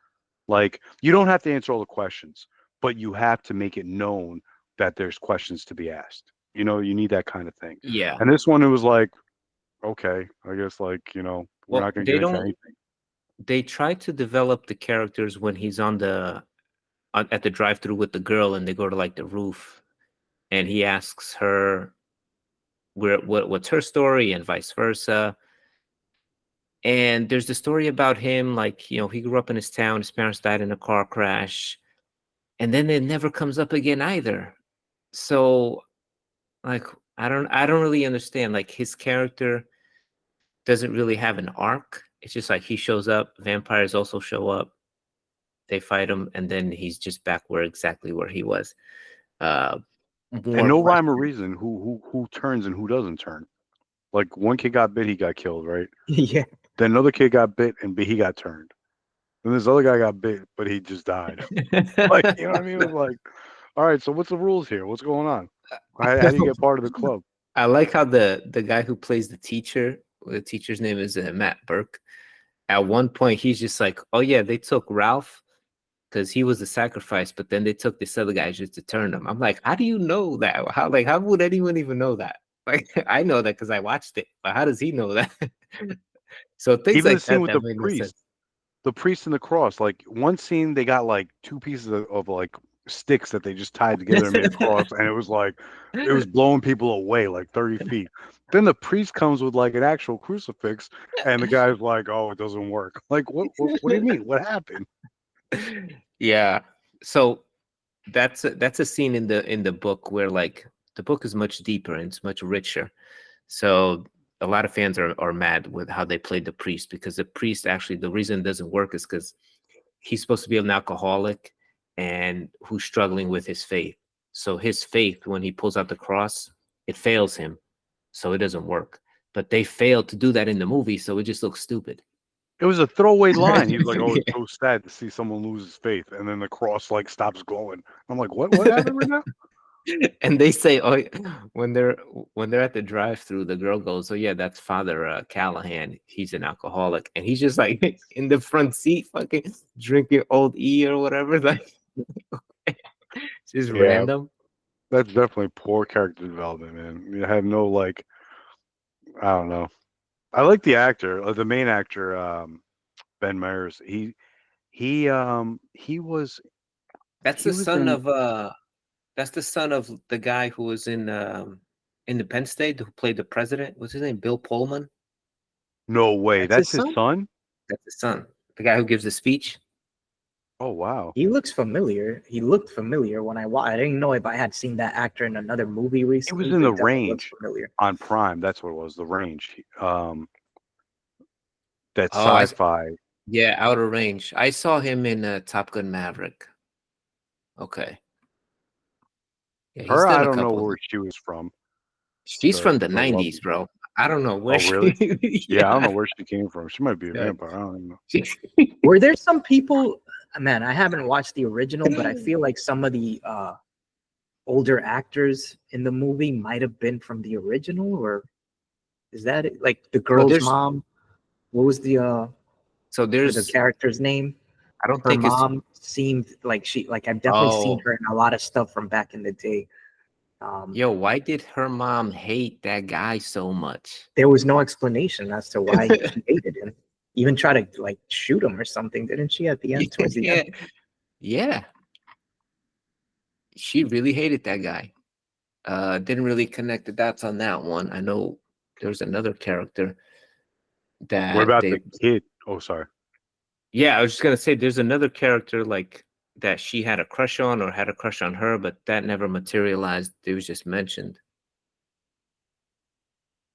Like you don't have to answer all the questions, but you have to make it known that there's questions to be asked. You need that kind of thing. Yeah. And this one, it was like, okay, I guess like we're Well, not going to they get into don't. anything. They try to develop the characters when he's at the drive-through with the girl, and they go to like the roof, and he asks her what's her story, and vice versa. And there's the story about him, like he grew up in his town. His parents died in a car crash, and then it never comes up again either. So, like, I don't really understand. Like, his character doesn't really have an arc. It's just like he shows up, vampires also show up, they fight him, and then he's just back exactly where he was. Uh, And more no rhyme or questions. reason who turns and who doesn't turn. Like one kid got bit, he got killed, right? Yeah. Then another kid got bit and he got turned. Then this other guy got bit, but he just died. Like, you know what I mean? It was like, all right, so what's the rules here? What's going on? How do you get part of the club? I like how the guy who plays the teacher's name is Matt Burke. At one point, he's just like, "Oh yeah, they took Ralph because he was the sacrifice, but then they took this other guy just to turn him." I'm like, "How do you know that? How would anyone even know that?" Like, I know that because I watched it, but how does he know that? So things Even the like scene that with the made no sense. priest and the cross. Like one scene, they got like two pieces of like sticks that they just tied together and made a cross, and it was blowing people away like 30 feet. Then the priest comes with like an actual crucifix, and the guy's like, "Oh, it doesn't work." Like, what do you mean? What happened? Yeah. So that's a scene in the book where like the book is much deeper and it's much richer. So a lot of fans are mad with how they played the priest, because the priest actually, the reason it doesn't work is because he's supposed to be an alcoholic and who's struggling with his faith. So his faith, when he pulls out the cross, it fails him. So it doesn't work. But they failed to do that in the movie, so it just looks stupid. It was a throwaway line. He's like, "Oh, it's so sad to see someone lose his faith," and then the cross like stops glowing. I'm like, "What? What happened right now?" And they say, oh, when they're at the drive-through, the girl goes, "Oh yeah, that's Father Callahan. He's an alcoholic," and he's just like in the front seat, fucking drinking Old E or whatever. Like, just Yeah, random. that's definitely poor character development, man. You had no like, I don't know. I like the actor, the main actor, Ben Myers. He was That's he the was son in. of that's the son of the guy who was in the Penn State, who played the president. What's his name? Bill Pullman. No way, That's that's his his son? son. That's the son. The guy who gives the speech. Oh wow, He looks familiar. He looked familiar when I watched. I didn't know if I had seen that actor in another movie it was recently, in but The he definitely looks Range familiar. on Prime. That's what it was. The Range. That Oh, sci-fi. yeah, Outer Range. I saw him in Top Gun Maverick. Okay. Yeah, he's Her, done I a don't know couple. where she was from. She's The from the the love. 90s, bro. I don't know where Oh really? she. Yeah, I don't Yeah. know where she came from. She might be a Yeah. vampire. I don't even know. Were there some people? Man, I haven't watched the original, but I feel like some of the older actors in the movie might have been from the original, or is that it? Like the Well, girl's mom? What was the there's character's name? I don't Her think it's mom seemed like I've definitely seen oh her in a lot of stuff from back in the day. yo, why did her mom hate that guy so much? There was no explanation as to why she hated him. Even try to like shoot him or something, didn't she? At the end, towards the Yeah. end. Yeah. she really hated that guy. Didn't really connect the dots on that one. I know there's another character What that about they. the kid? Oh, sorry. Yeah, I was just gonna say there's another character like that she had a crush on or had a crush on her, but that never materialized. It was just mentioned.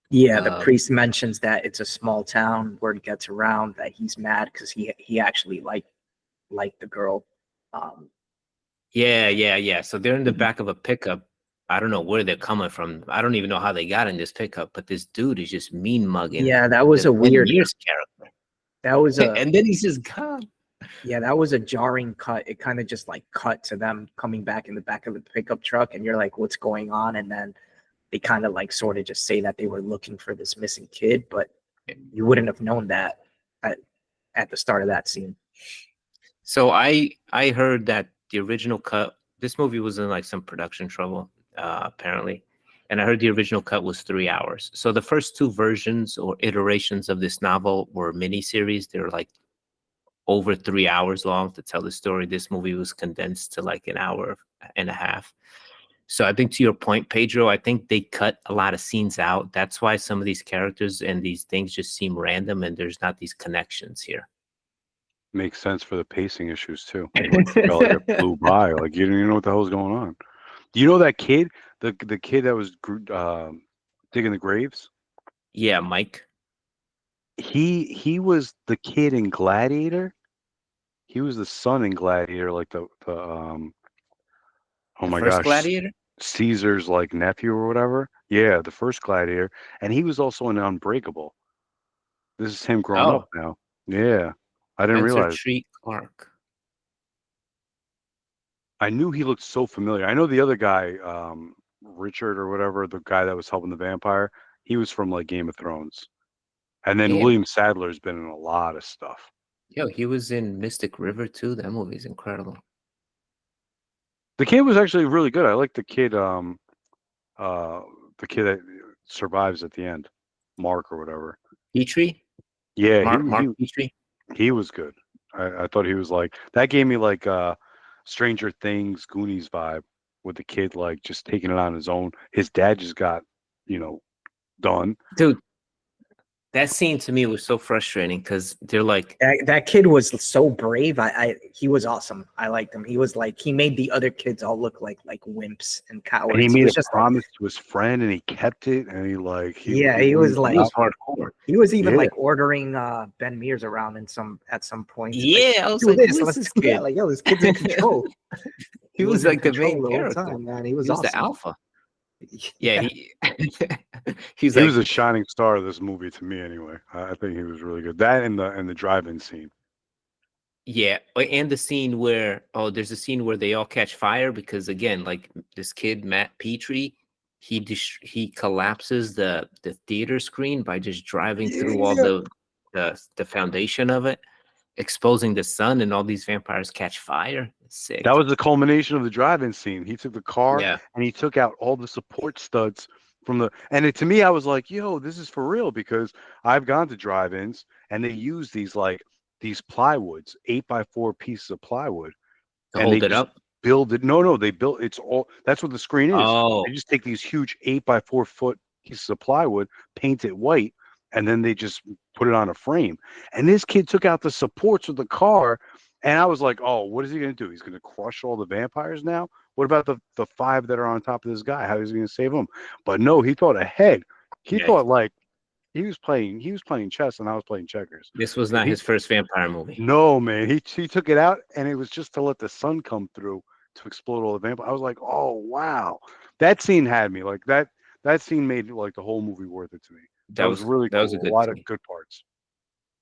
Yeah, the Um, priest mentions that it's a small town. Word gets around that he's mad because he actually liked the girl. Um, yeah. So they're in the Mhm. back of a pickup. I don't know where they're coming from. I don't even know how they got in this pickup, but this dude is just mean mugging yeah, that was the a 10 weird. years character. That was a And then he's just gone. Yeah, that was a jarring cut. It kind of just like cut to them coming back in the back of the pickup truck, and you're like, what's going on? And then they kind of like sort of just say that they were looking for this missing kid, but you wouldn't have known that at, at the start of that scene. So I heard that the original cut, this movie was in like some production trouble, apparently. And I heard the original cut was 3 hours. So the first two versions or iterations of this novel were miniseries. They were like over 3 hours long to tell the story. This movie was condensed to like an hour and a half. So I think to your point, Pedro, I think they cut a lot of scenes out. That's why some of these characters and these things just seem random and there's not these connections here. Makes sense for the pacing issues too. Felt like it flew by. Like you didn't even know what the hell's going on. Do you know that kid? The kid that was digging the graves? Yeah, Mike. He was the kid in Gladiator. He was the son in Gladiator, like the oh The my first gosh, Gladiator? Caesar's like nephew or whatever. Yeah, the first Gladiator, and he was also in Unbreakable. This is him grown up Oh, now. Yeah, I didn't Spencer realize. Treat Clark. I knew he looked so familiar. I know the other guy, Richard or whatever, the guy that was helping the vampire. He was from like Game of Thrones, and then Damn. William Sadler's been in a lot of stuff. Yo, he was in Mystic River too. That movie's incredible. The kid was actually really good. I like uh, the kid that survives at the end, Mark or whatever. Petrie? Yeah, Mark Petrie? he was good. I thought he was like that. Gave me like Stranger Things, Goonies vibe with the kid like just taking it on his own. His dad just got you know done. Dude, that scene to me was so frustrating because they're like, That kid was so brave. He was awesome. I liked him. He was like he made the other kids all look like wimps and And he cowards. He made was a just promise to his friend, and he kept it. And he like yeah, he he was wouldn't like he was stop. hardcore. he was even Yeah, like ordering Ben Mears around at some point. Like, Yeah, I was do like, this, who is let's this do that. kid? Like, yo, this kid's in control. He was in like the control main the whole character. time, man. He was He was the awesome. alpha. Yeah, he's he like, was a shining star of this movie to me. Anyway, I think he was really good. That and the drive-in scene. yeah, and the scene where there's a scene where they all catch fire because again, like this kid Matt Petrie, he collapses the theater screen by just driving through all Yeah. the foundation of it, exposing the sun, and all these vampires catch fire. It's sick. That was the culmination of the drive-in scene. He took the car Yeah, and he took out all the support studs from the. And to me, I was like, "Yo, this is for real," because I've gone to drive-ins and they use these plywoods, 8x4 pieces of plywood, to and they hold it just up. build it. No, they built it's all. That's what the screen is. Oh, They just take these huge 8x4 foot pieces of plywood, paint it white, and then they just put it on a frame. And this kid took out the supports of the car, and I was like, "Oh, what is he going to do? He's going to crush all the vampires now? What about the five that are on top of this guy? How is he going to save them?" But no, he thought ahead. He yeah. thought like he was playing chess and I was playing checkers. This was 'Cause not he his first vampire movie. no, man. He took it out, and it was just to let the sun come through to explode all the vampires. I was like, oh wow, that scene had me like that. That scene made like the whole movie worth it to me. That was really That was a cool. A good lot of scene. good parts.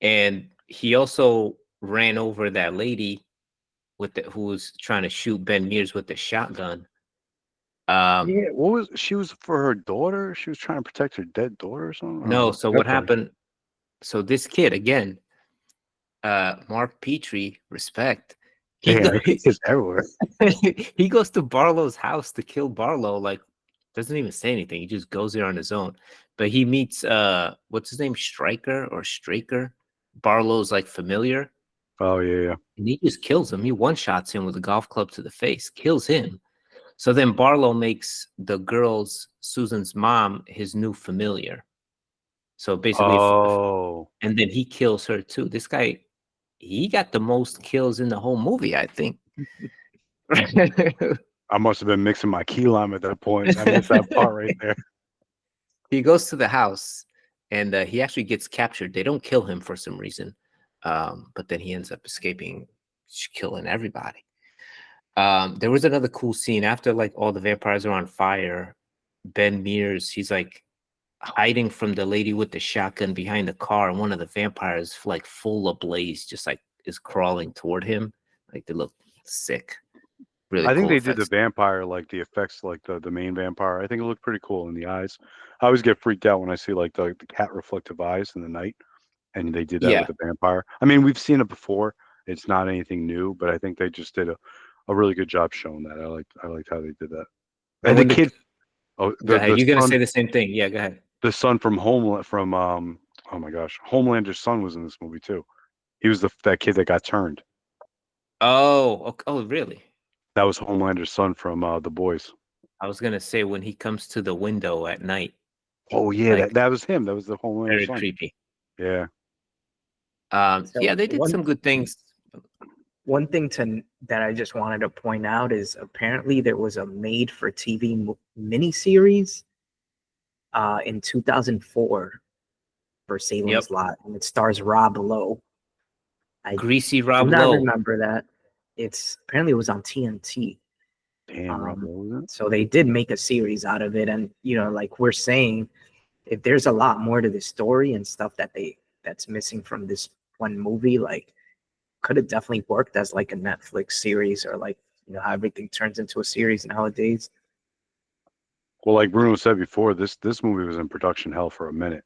And he also ran over that lady who was trying to shoot Ben Mears with the shotgun. Yeah, what was she was for her daughter? She was trying to protect her dead daughter or something. I don't No, know. so That what part. happened? So this kid again, Mark Petrie, respect. He Yeah, goes, it's everywhere. he goes to Barlow's house to kill Barlow. Like, doesn't even say anything. He just goes there on his own. But he meets what's his name, Stryker or Straker. Barlow's like familiar, Oh yeah, yeah. and he just kills him. He one shots him with a golf club to the face, kills him. So then Barlow makes the girl's Susan's mom his new familiar. So basically, and then he kills her too. This guy, he got the most kills in the whole movie, I think. I must have been mixing my key lime at that point. I missed that part right there. He goes to the house, and he actually gets captured. They don't kill him for some reason, but then he ends up escaping, killing everybody. There was another cool scene after like all the vampires are on fire. Ben Mears, he's like hiding from the lady with the shotgun behind the car, and one of the vampires, like full ablaze, just like is crawling toward him. Like they look sick. Really, I think cool they did the vampire, like the effects, like the main vampire. I think it looked pretty cool in the eyes. I always get freaked out when I see like the cat reflective eyes in the night, and they did that with the vampire. I mean, we've seen it before. It's not anything new, but I think they just did a really good job showing that. I liked how they did that. And the kid. Oh, go ahead. You're gonna son, say the same thing. Yeah, go ahead. The son from Homeland, oh my gosh, Homelander's son was in this movie too. He was that kid that got turned. Oh, really? That was Homelander's son from The Boys. I was gonna say when he comes to the window at night. Oh yeah, like, that was him. That was the Homelander's very son. creepy. Yeah. Yeah, they did some good things. One thing that I just wanted to point out is apparently there was a made-for-TV miniseries in 2004 for Salem's Lot, and it stars Rob Lowe. Greasy Rob Lowe. I Lowe. remember that. Apparently it was on TNT. Damn, Rob Lowe, was it? So they did make a series out of it, and like we're saying, if there's a lot more to the story and stuff that's missing from this one movie, like could have definitely worked as like a Netflix series, or like how everything turns into a series nowadays. Well, like Bruno said before, this movie was in production hell for a minute.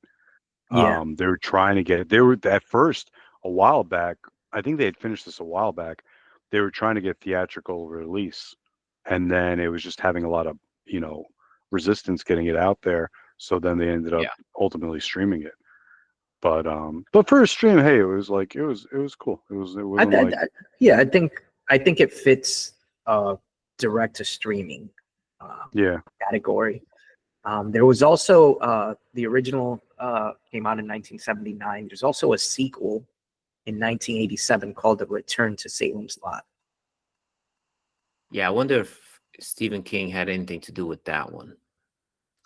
Yeah. They were trying to get it. They were at first a while back. I think they had finished this a while back. They were trying to get theatrical release, and then it was just having a lot of resistance getting it out there. So then they ended up ultimately streaming it. But for a stream, hey, it was cool. It wasn't yeah, I think it fits direct to streaming category. There was also the original came out in 1979. There's also a sequel in 1987 called The Return to Salem's Lot. Yeah, I wonder if Stephen King had anything to do with that one.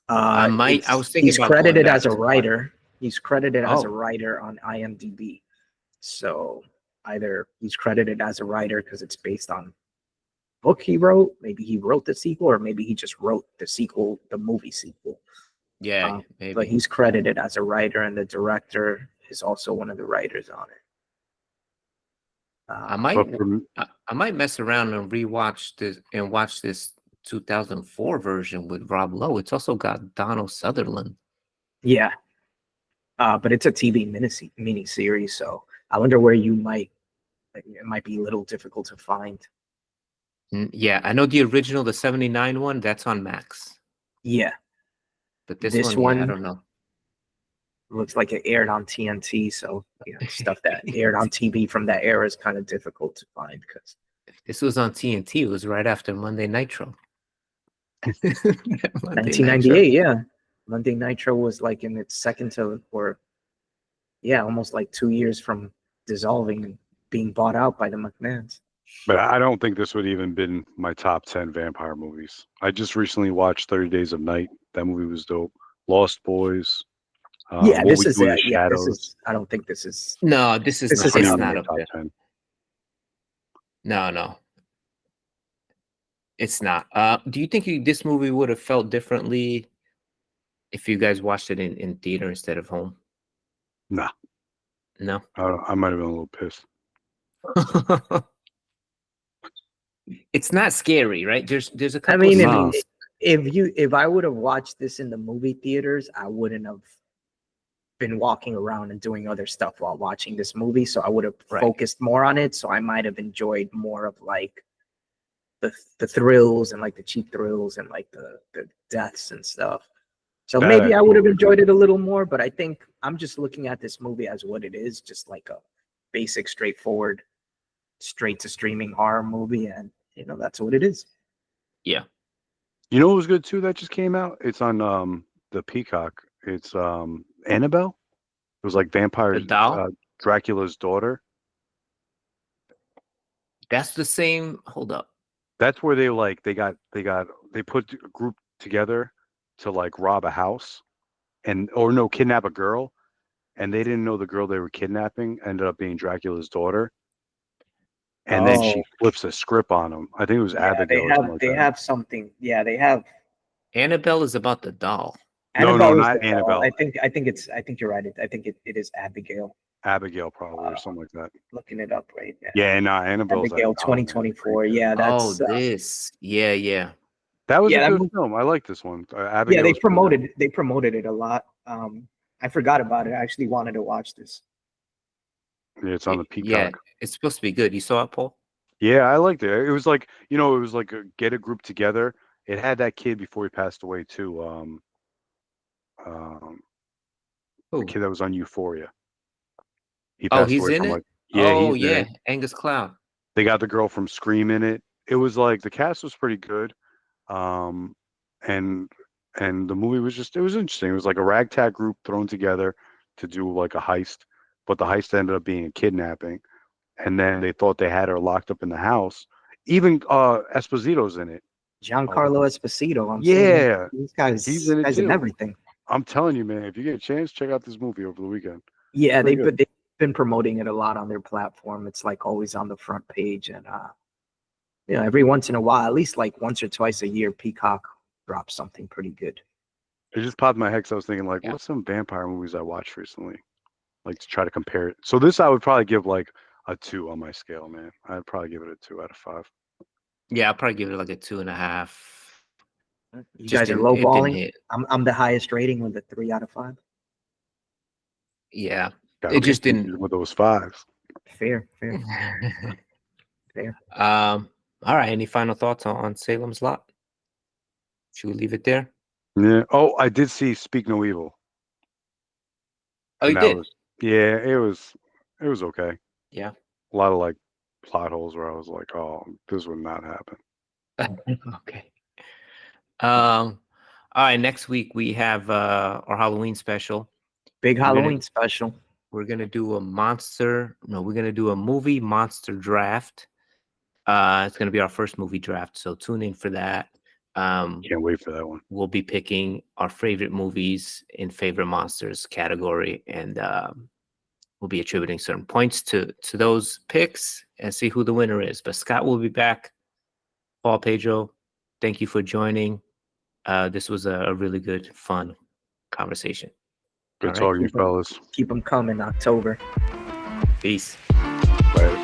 I was thinking he's credited as a writer. He's credited as a writer on IMDb. So either he's credited as a writer because it's based on a book he wrote, maybe he wrote the sequel, or maybe he just wrote the sequel, the movie sequel. Yeah, maybe. But he's credited as a writer, and the director is also one of the writers on it. I might mess around and rewatch this and watch this 2004 version with Rob Lowe. It's also got Donald Sutherland. Yeah. But it's a TV mini series, so I wonder where it might be a little difficult to find. Yeah, I know the original, the 79 one, that's on Max. Yeah. But this one, I don't know. Looks like it aired on TNT, so stuff that aired on TV from that era is kind of difficult to find. Because if this was on TNT, it was right after Monday Nitro. 1998, yeah. Monday Nitro was like in its almost like 2 years from dissolving and being bought out by the McMahons. But I don't think this would even been my top 10 vampire movies. I just recently watched 30 Days of Night. That movie was dope. Lost Boys. This is it. Yeah, this is. I don't think this is. No, this is not up there. 10. No, it's not. Do you think this movie would have felt differently if you guys watched it in theater instead of home? Nah. No. I might have been a little pissed. It's not scary, right? There's a couple. If I would have watched this in the movie theaters, I wouldn't have been walking around and doing other stuff while watching this movie. So I would have focused more on it. So I might have enjoyed more of like the thrills and like the cheap thrills and like the deaths and stuff. So maybe I would have enjoyed it a little more, but I think I'm just looking at this movie as what it is, just like a basic, straightforward, straight to streaming horror movie, and that's what it is. Yeah. You know what was good too that just came out? It's on the Peacock. It's Annabelle. It was like vampire The doll? Dracula's daughter. That's the same. Hold up. That's where they put a group together to like rob a house or no, kidnap a girl, and they didn't know the girl they were kidnapping ended up being Dracula's daughter. And then she Oh, flips a script on him. I think it was yeah, Abigail or something like they that. have something. Yeah, they have. Annabelle is about the doll. No, Annabelle is not the doll. Annabelle. I think you're right. I think it is Abigail. Abigail probably or something like that. Looking it up right now. Yeah, no, Annabelle's Abigail that doll, man. 2024. Yeah, that's This. Yeah. That was yeah, a that good movie- film. I like this one. yeah, Abigail they was pretty good. promoted it a lot. I forgot about it. I actually wanted to watch this. Yeah, it's on the Yeah, Peacock. it's supposed to be good. You saw it, Paul? Yeah, I liked it. It was like, it was like get a group together. It had that kid before he passed away too. The Who? kid that was on Euphoria. He Oh, passed he's away in from it? yeah, Oh, he's in yeah. it. Angus Cloud. They got the girl from Scream in it. It was like the cast was pretty good. Um, and the movie was it was interesting. It was like a ragtag group thrown together to do like a heist, but the heist ended up being a kidnapping. And then they thought they had her locked up in the house. Even Esposito's in it. Giancarlo Esposito. I'm Yeah, saying these guys, he's in it guys in too. everything. I'm telling you, man, if you get a chance, check out this movie over the weekend. Yeah, Pretty good. they've been promoting it a lot on their platform. It's like always on the front page, and every once in a while, at least like once or twice a year, Peacock drops something pretty good. It just popped in my head 'cause I was thinking like, Yeah. what's some vampire movies I watched recently? Like to try to compare it. So this I would probably give like a 2 on my scale, man. I'd probably give it a 2 out of 5. Yeah, I'll probably give it like a 2.5. You Just guys are didn't it didn't lowballing. hit. I'm the highest rating with a 3 out of 5. Yeah. Gotta It just be didn't. with those 5s. Fair. All right. Any final thoughts on Salem's Lot? Should we leave it there? Yeah. Oh, I did see Speak No Evil. Oh, And you that did? was yeah, it was okay. Yeah. A lot of like plot holes where I was like, oh, this would not happen. Okay. All right. Next week we have our Halloween special. Big We're gonna- Halloween special. We're gonna do a we're gonna do a movie monster draft. It's gonna be our first movie draft, so tune in for that. Can't wait for that one. We'll be picking our favorite movies in favorite monsters category, and we'll be attributing certain points to those picks and see who the winner is. But Scott will be back. Paul, Pedro, thank you for joining. This was a really good, fun conversation. Good All right. talking, you fellas. Keep them coming October. Peace. Later.